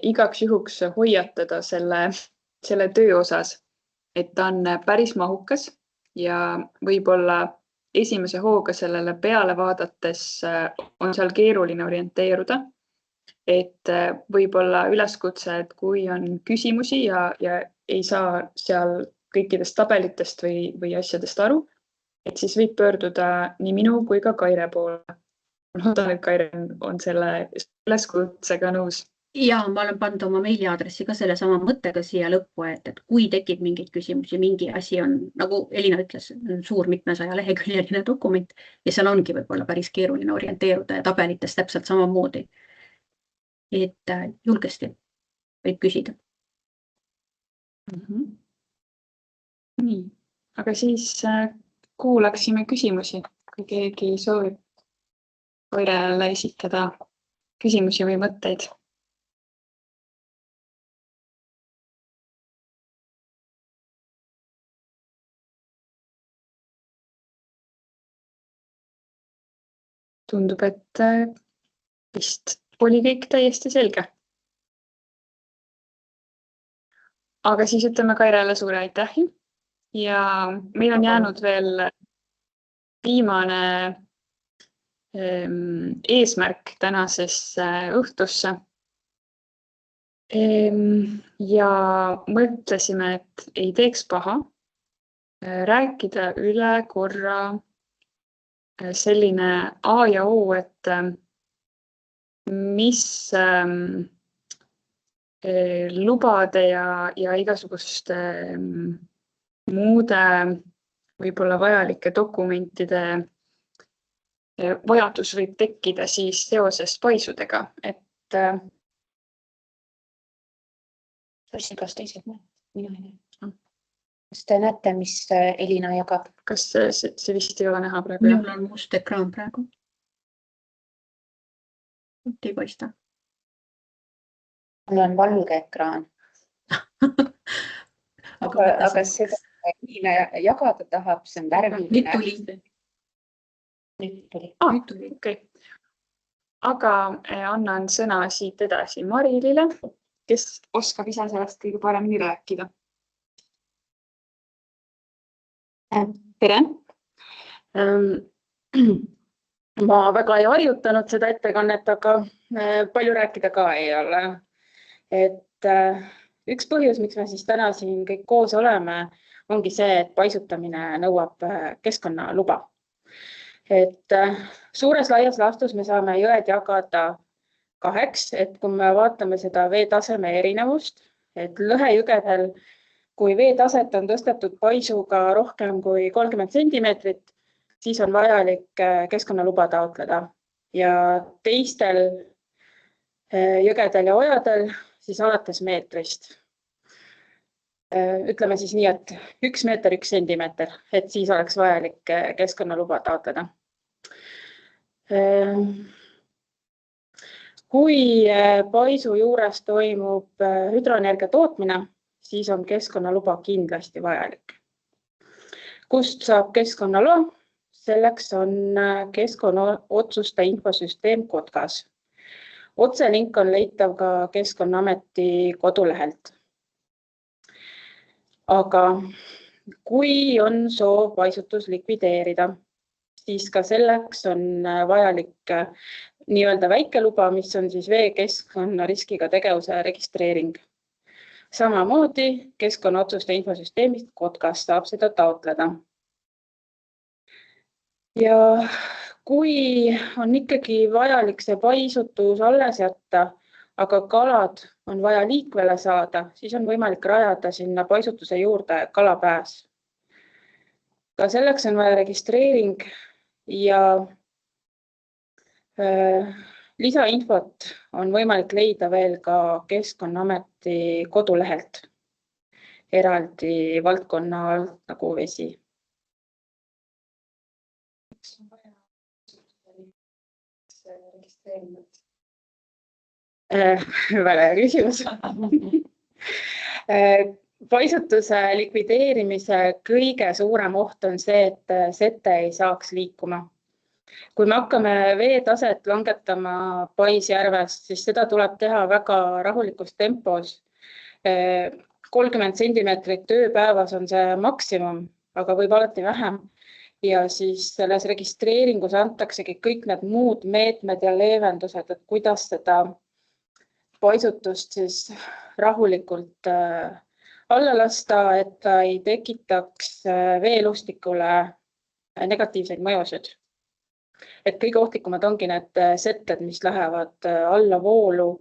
igaks juhuks hoiatada selle töö osas, et ta on päris mahukas ja võib-olla esimese hooga sellele peale vaadates on seal keeruline orienteeruda. Et võib-olla üleskutse, et kui on küsimusi ja ei saa seal kõikidest tabelitest või asjadest aru, et siis võib pöörduda nii minu kui ka Kaire poole. Loodan, et Kaire on selle üleskutsega nõus. Ja ma olen pannud oma meiliaadressi ka selle sama mõttega siia lõppu, et kui tekib mingeid küsimusi, mingi asi on, nagu Elina ütles, suur mitmesaja leheküljeline dokument ja seal ongi võib-olla päris keeruline orienteeruda ja tabelites täpselt samamoodi. Et julgesti võib küsida. Nii, aga siis kuulaksime küsimusi, kui keegi soovib Kairele esitada küsimusi või mõtteid. Tundub, et vist oli kõik täiesti selge. Aga siis ütleme Kairele suure aitähi ja meil on jäänud veel viimane eesmärk tänasesse õhtusse. Ja mõtlesime, et ei teeks paha rääkida üle korra selline A ja O, et mis lubade ja igasuguste muude võib-olla vajalike dokumentide vajadus võib tekkida siis seoses paisudega, et kas teised näed? Mina ei näe. Kas te näete, mis Elina jagab? Kas see vist ei ole näha praegu? Minul on must ekraan praegu. Ei paista. Mul on valge ekraan. Aga seda Elina jagada tahab, see on värviline. Nüüd tuli. Nüüd tuli. Okay. Aga annan sõna siit edasi Marilile, kes oskab ise sellest kõige paremini rääkida. Tere! Ma väga ei harjutanud seda ettekannet, aga palju rääkida ka ei ole. Et üks põhjus, miks me siis täna siin kõik koos oleme, ongi see, et paisutamine nõuab keskkonnaluba. Et suures laias laastus me saame jõed jagada kaheks, et kui me vaatame seda veetaseme erinevust, et lõhejügedel, kui veetaset on tõstetud paisuga rohkem kui 30 centimeetrit, siis on vajalik keskkonnaluba taotleda. Ja teistel jõgedel ja ojadel siis alates meetrist. Ütleme siis nii, et 1 meeter, 1 sentimeeter, et siis oleks vajalik keskkonnaluba taotleda. Kui paisu juures toimub hüdroenergia tootmine, siis on keskkonnaluba kindlasti vajalik. Kust saab keskkonnaloa? Selleks on keskkonnaotsuste infosüsteem Kotkas. Otselink on leitav ka Keskkonnaameti kodulehelt. Aga kui on soov paisutus likvideerida, siis ka selleks on vajalik nii-öelda väikeluba, mis on siis veekeskkonnariskiga tegevuse registreering. Samamoodi keskkonnaotsuste infosüsteemist Kotkas saab seda taotleda. Ja kui on ikkagi vajalik see paisutus alles jätta, aga kalad on vaja liikvele saada, siis on võimalik rajada sinna paisutuse juurde kalapääs. Ka selleks on vaja registreering ja lisainfot on võimalik leida veel ka Keskkonnaameti kodulehelt eraldi valdkonna alt nagu vesi. Väga hea küsimus. Paisutuse likvideerimise kõige suurem oht on see, et sete ei saaks liikuma. Kui me hakkame veetaset langetama Paisjärvest, siis seda tuleb teha väga rahulikus tempos. 30 sentimeetrit ööpäevas on see maksimum, aga võib alati vähem. Ja siis selles registreeringus antaksegi kõik need muud meetmed ja leevendused, et kuidas seda paisutust siis rahulikult alla lasta, et ta ei tekitaks veelustikule negatiivseid mõjusid. Et kõige ohtlikumad ongi need setted, mis lähevad alla voolu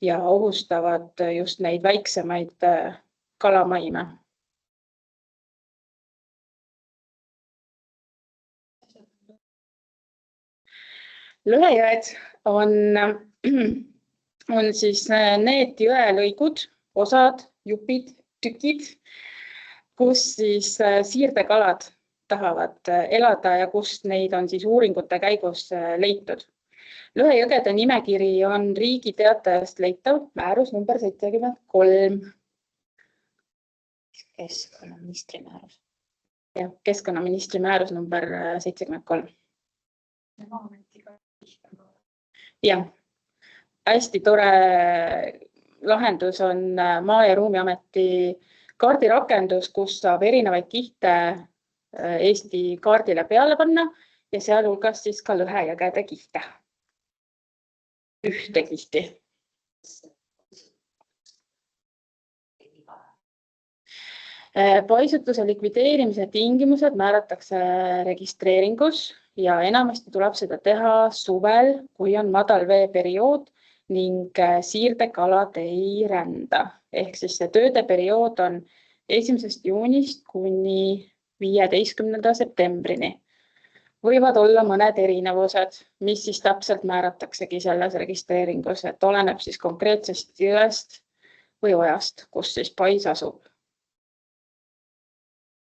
ja ohustavad just neid väiksemaid kalamaime. Lõhejõed on siis need jõelõigud, osad, jupid, tükid, kus siis siirdekalad tahavad elada ja kust neid on siis uuringute käigus leitud. Lõhejõgede nimekiri on Riigi Teatajast leitav, määrus number 73. Keskkonnaministri määrus. Ja, keskkonnaministri määrus number 73. Ja, hästi tore lahendus on Maa- ja Ruumiameti kaardirakendus, kus saab erinevaid kihte Eesti kaardile peale panna ja sealhulgas siis ka lõhejõgede kihte. Ühte kihti. Paisutuse likvideerimise tingimused määratakse registreeringus ja enamasti tuleb seda teha suvel, kui on madal veeperiood ning siirdekalad ei rända. Ehk siis see tööde periood on 1. juunist kuni 15. septembrini. Võivad olla mõned erinevused, mis siis täpselt määrataksegi selles registreeringus, et oleneb siis konkreetsest jõest või ojast, kus siis pais asub.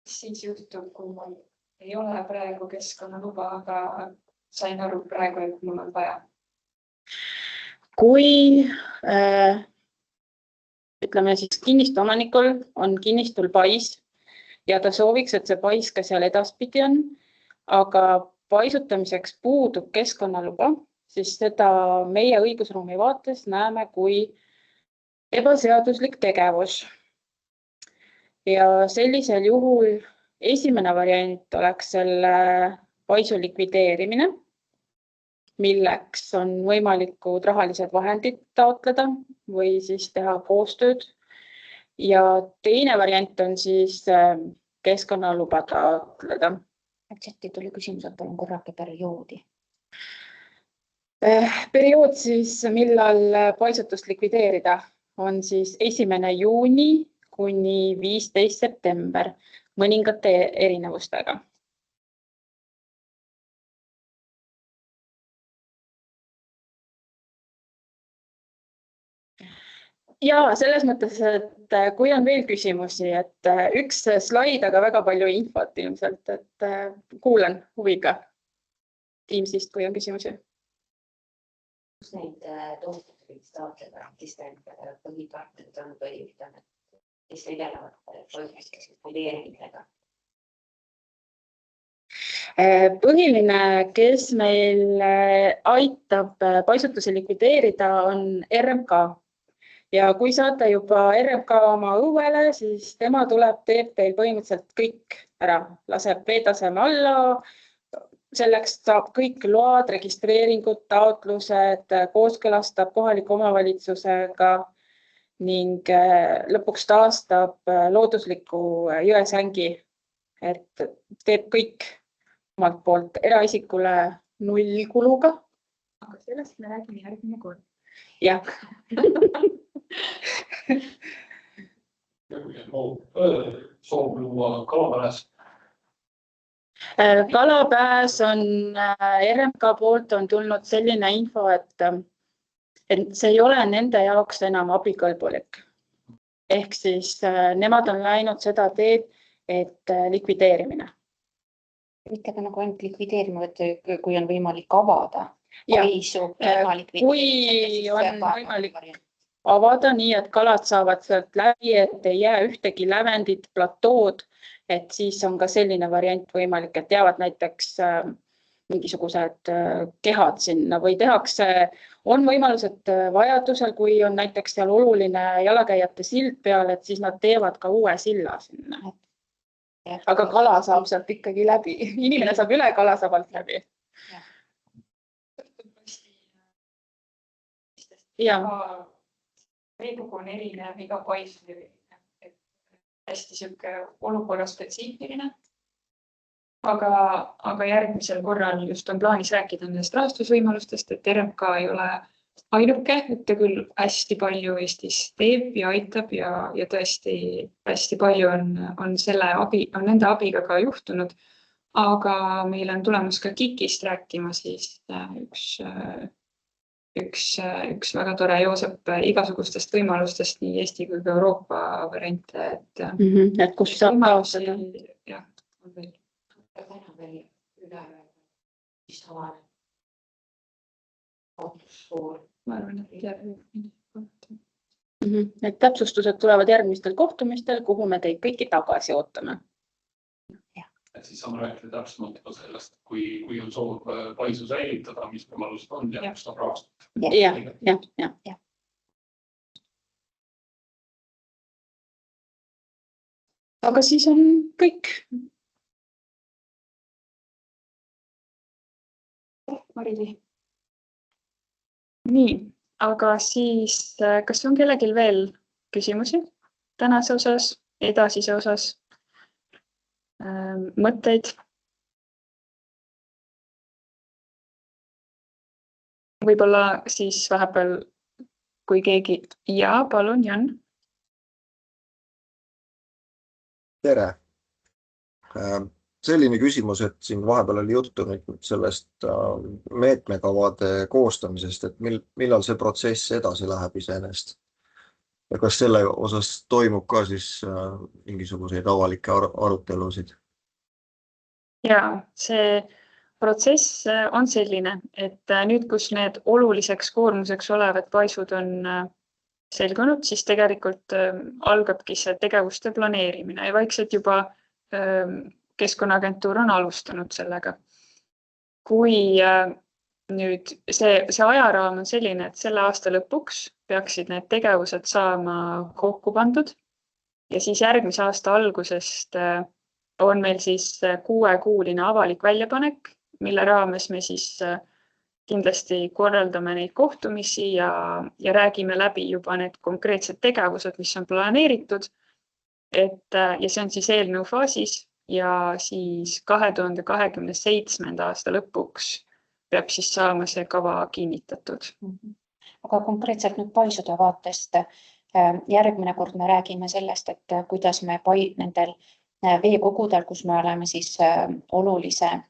Siis juhtub, kui mul ei ole praegu keskkonnaluba, aga sain aru praegu, et mul on vaja. Kui ütleme siis kinnistuomanikul on kinnistul pais ja ta sooviks, et see pais ka seal edaspidi on, aga paisutamiseks puudub keskkonnaluba, siis seda meie õigusruumi vaates näeme kui ebaseaduslik tegevus. Ja sellisel juhul esimene variant oleks selle paisu likvideerimine, milleks on võimalikud rahalised vahendid taotleda või siis teha koostööd. Ja teine variant on siis keskkonnaluba taotleda. Chatti tuli küsimus, et palun korrake perioodi. Periood siis, millal paisutust likvideerida, on siis 1. juuni kuni 15. september mõningate erinevustega. Ja selles mõttes, et kui on veel küsimusi, et üks slaid, aga väga palju infot ilmselt, et kuulan huviga Teamsist, kui on küsimusi. Kus neid tohutuid taotleda, kes põhipartnerid on või ütleme, kes tegelevad likvideerimisega? Põhiline, kes meil aitab paisutuse likvideerida, on RMK. Ja kui saate juba RMK oma õuele, siis tema tuleb, teeb teil põhimõtteliselt kõik ära. Laseb veetaseme alla, selleks saab kõik load, registreeringud, taotlused, kooskõlastab kohaliku omavalitsusega ning lõpuks taastab loodusliku jõesängi, et teeb kõik omalt poolt eraisikule 0 kuluga. Aga sellest me räägime järgmine kord. Jah. Soov luua kalapääs. Kalapääs on RMK poolt on tulnud selline info, et see ei ole nende jaoks enam abikõlbulik. Ehk siis nemad on läinud seda teed, et likvideerimine. Mitte ka nagu ainult likvideerima, et kui on võimalik avada. Kui on võimalik avada nii, et kalad saavad sealt läbi, et ei jää ühtegi lävendit, platood, et siis on ka selline variant võimalik, et jäävad näiteks mingisugused kehad sinna või tehakse, on võimalus, et vajadusel, kui on näiteks seal oluline jalakäijate sild peal, et siis nad teevad ka uue silla sinna. Aga kala saab sealt ikkagi läbi. Inimene saab üle, kala saab alt läbi. Ja. Veekogu on erinev, iga pais on erinev. Hästi siuke olukorra spetsiifiline. Aga järgmisel korral just on plaanis rääkida nendest rahastusvõimalustest, et RMK ei ole ainuke, et ta küll hästi palju Eestis teeb ja aitab ja tõesti hästi palju on nende abiga ka juhtunud. Aga meil on tulemas ka KIK-ist rääkima siis üks väga tore Joosep igasugustest võimalustest nii Eesti kui ka Euroopa variante. Et kus saab taotleda? Jah, on veel. Ma arvan, et järgmine. Need täpsustused tulevad järgmistel kohtumistel, kuhu me teid kõiki tagasi ootame. Siis saame rääkida täpsemalt sellest, kui on soov paisu säilitada, mis võimalused on ja kus on rahastud. Ja. Aga siis on kõik. Marili. Nii, aga siis kas on kellelgi veel küsimusi tänase osas, edasise osas? Mõtteid. Võib-olla siis vahepeal, kui keegi... Ja, palun, Jan. Tere. Selline küsimus, et siin vahepeal oli juttu sellest meetmekavade koostamisest, et millal see protsess edasi läheb iseenesest? Ja kas selle osas toimub ka siis mingisuguseid avalikke arutelusid? Ja, see protsess on selline, et nüüd, kus need oluliseks koormuseks olevad paisud on selgunud, siis tegelikult algabki see tegevuste planeerimine ja vaikselt juba Keskkonnaagentuur on alustanud sellega. Kui nüüd see ajaraam on selline, et selle aasta lõpuks peaksid need tegevused saama kokku pandud ja siis järgmise aasta algusest on meil siis 6-kuuline avalik väljapanek, mille raames me siis kindlasti korraldame neid kohtumisi ja räägime läbi juba need konkreetsed tegevused, mis on planeeritud. Ja see on siis eelnõu faasis ja siis 2027. aasta lõpuks peab siis saama see kava kinnitatud. Aga konkreetselt nüüd paisude vaatest järgmine kord me räägime sellest, et kuidas me nendel veekogudel, kus me oleme siis olulise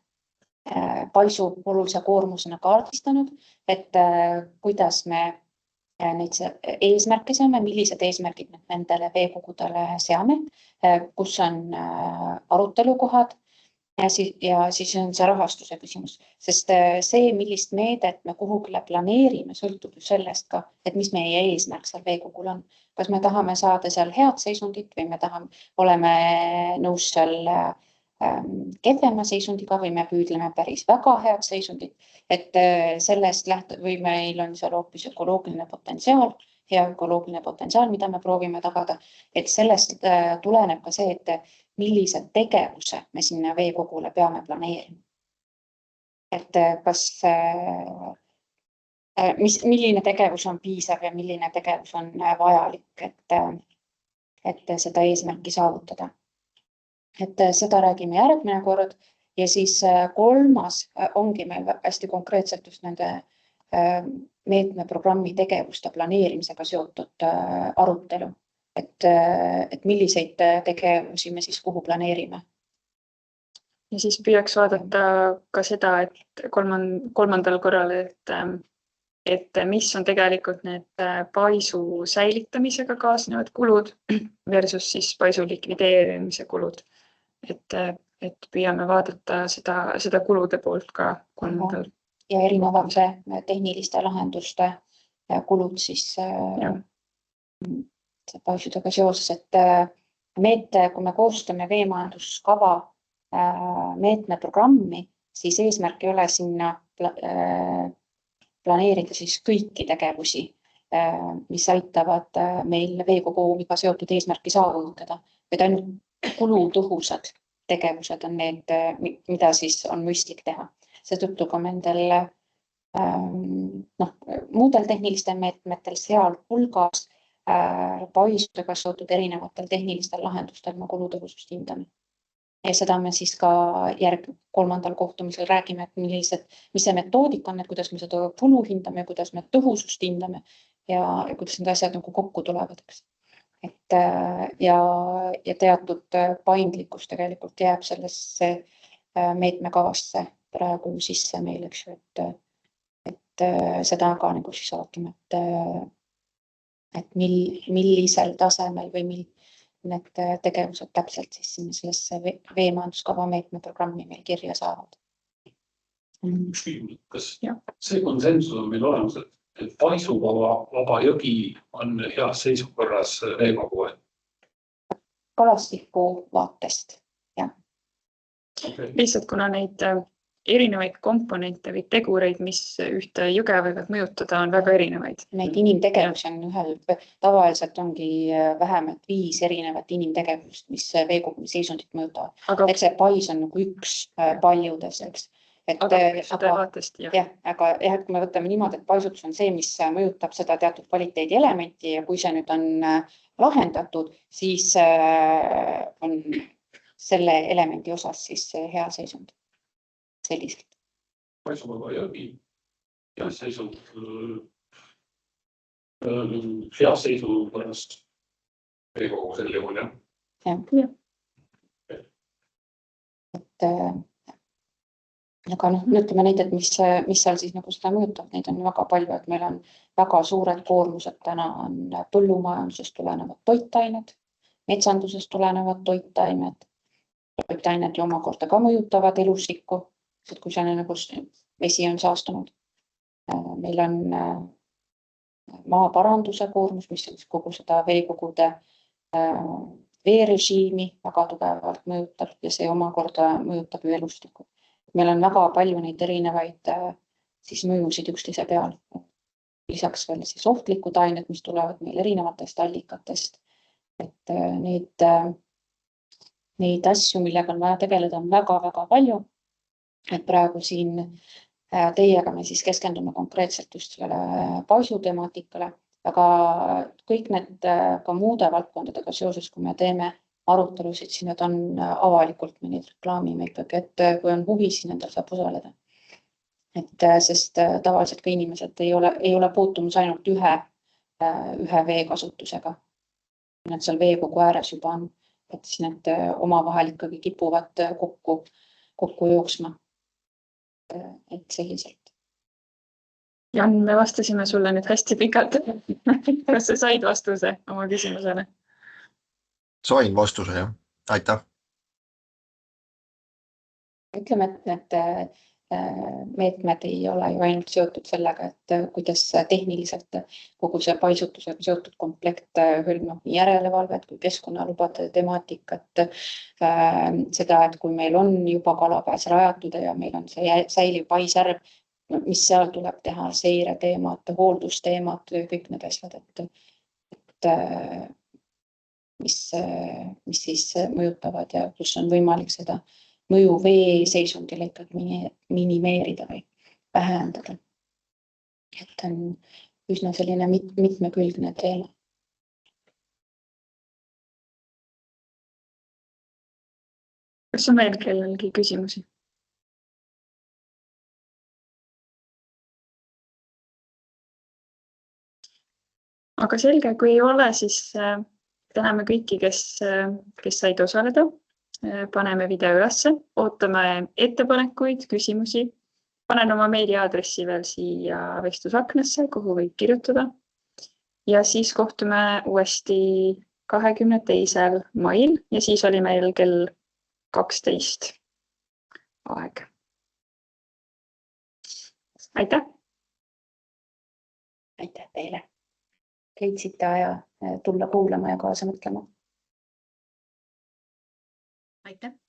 koormusena kaardistanud, et kuidas me neid eesmärke seame, millised eesmärgid nendele veekogudele seame, kus on arutelukohad ja siis on see rahastuse küsimus, sest see, millist meedet me kuhugile planeerime, sõltub ju sellest ka, et mis meie eesmärk seal veekogul on. Kas me tahame saada seal head seisundit või me oleme nõus seal kehvema seisundiga või me püüdleme päris väga head seisundit, et sellest või meil on seal hoopis ökoloogiline potentsiaal, hea ökoloogiline potentsiaal, mida me proovime tagada, et sellest tuleneb ka see, et millised tegevuse me sinna veekogule peame planeerima. Et milline tegevus on piisav ja milline tegevus on vajalik, et seda eesmärki saavutada. Et seda räägime järgmine kord ja siis kolmas ongi meil hästi konkreetselt just nende meetmeprogrammi tegevuste planeerimisega seotud arutelu, et milliseid tegevusi me siis kuhu planeerime. Ja siis püüaks vaadata ka seda, et kolmandal korral, et mis on tegelikult need paisu säilitamisega kaasnevad kulud versus siis paisu likvideerimise kulud. Et püüame vaadata seda kulude poolt ka kolmandal. Ja erinevate tehniliste lahenduste kulud siis paisudega seoses, et kui me koostame veemajanduskava meetmeprogrammi, siis eesmärk ei ole sinna planeerida siis kõiki tegevusi, mis aitavad meil veekoguga seotud eesmärki saavutada, vaid ainult kulutõhusad tegevused on need, mida siis on mõistlik teha. Seetõttu ka nendel muudel tehnilistel meetmetel, seal hulgas paisudega seotud erinevatel tehnilistel lahendustel me kulutõhusust hindame. Ja seda me siis ka kolmandal kohtumisel räägime, et mis see metoodika on, et kuidas me seda kulu hindame ja kuidas me tõhusust hindame ja kuidas need asjad nagu kokku tulevad. Ja teatud paindlikkus tegelikult jääb sellesse meetmekavasse praegu sisse meil, eks ju, et seda ka nagu siis vaatame, et millisel tasemel või need tegevused täpselt siis sinna sellesse veemajanduskava meetmeprogrammi meil kirja saavad. Kas see konsensus on meil olemas, et paisuvaba jõgi on heas seisukorras veekogu? Kalastiku vaatest, jah. Lihtsalt kuna neid erinevaid komponente või tegureid, mis ühte jõge võivad mõjutada, on väga erinevaid. Neid inimtegevusi on tavaliselt ongi vähemalt 5 erinevat inimtegevust, mis veekogu seisundit mõjutavad. Et see pais on nagu üks paljudest, eks. Aga kui me võtame niimoodi, et paisutus on see, mis mõjutab seda teatud kvaliteedi elementi ja kui see nüüd on lahendatud, siis on selle elemendi osas siis hea seisund. Selliselt. Paisuvaba jõgi, heas seisukorras veekogu sel juhul, jah? Aga ütleme neid, et mis seal siis nagu seda mõjutab, neid on väga palju, et meil on väga suured koormused täna on põllumajandusest tulenevad toitained, metsandusest tulenevad toitained ja omakorda ka mõjutavad elustikku. Et kui seal nagu vesi on saastunud. Meil on maaparanduse koormus, mis on kogu seda veekogude veerežiimi väga tugevalt mõjutab ja see omakorda mõjutab ju elustikku. Meil on väga palju neid erinevaid siis mõjusid üksteise peal. Lisaks veel siis ohtlikud ained, mis tulevad meil erinevatest allikatest. Et neid asju, millega on vaja tegeleda, on väga-väga palju. Et praegu siin teiega me siis keskendume konkreetselt just sellele paisu temaatikale, aga kõik need ka muude valdkondadega seoses, kui me teeme arutelusid, siis need on avalikult me neid reklaamime ikkagi, et kui on huvi, siis nendel saab osaleda. Sest tavaliselt ka inimesed ei ole puutumus ainult ühe veekasutusega. Nad seal veekogu ääres juba on, et siis need omavahel ikkagi kipuvad kokku jooksma. Et selliselt. Jan, me vastasime sulle nüüd hästi pikalt. Kas sa said vastuse oma küsimusele? Sain vastuse, jah. Aitäh. Ütleme, et meetmed ei ole ju ainult seotud sellega, et kuidas tehniliselt kogu see paisutusega seotud komplekt hõlmab nii järelevalvet kui keskkonnalubade temaatikat. Seda, et kui meil on juba kalapääs rajatud ja meil on see säiliv paisjärv, mis seal tuleb teha, seire teemad, hooldusteemad, kõik need asjad, et mis siis mõjutavad ja kus on võimalik seda mõju vee seisundile ikkagi minimeerida või vähendada. Et on üsna selline mitmekülgne teema. Kas on veel kellelgi küsimusi? aga selge, kui ei ole, siis täname kõiki, kes said osaleda. Paneme video ülesse, ootame ettepanekuid, küsimusi. Panen oma meiliaadressi veel siia vestlusaknasse, kuhu võib kirjutada. Ja siis kohtume uuesti 22. mail ja siis oli meil kell 12 aeg. Aitäh! Aitäh teile. Leidsite aja tulla kuulama ja kaasa mõtlema. Aitäh!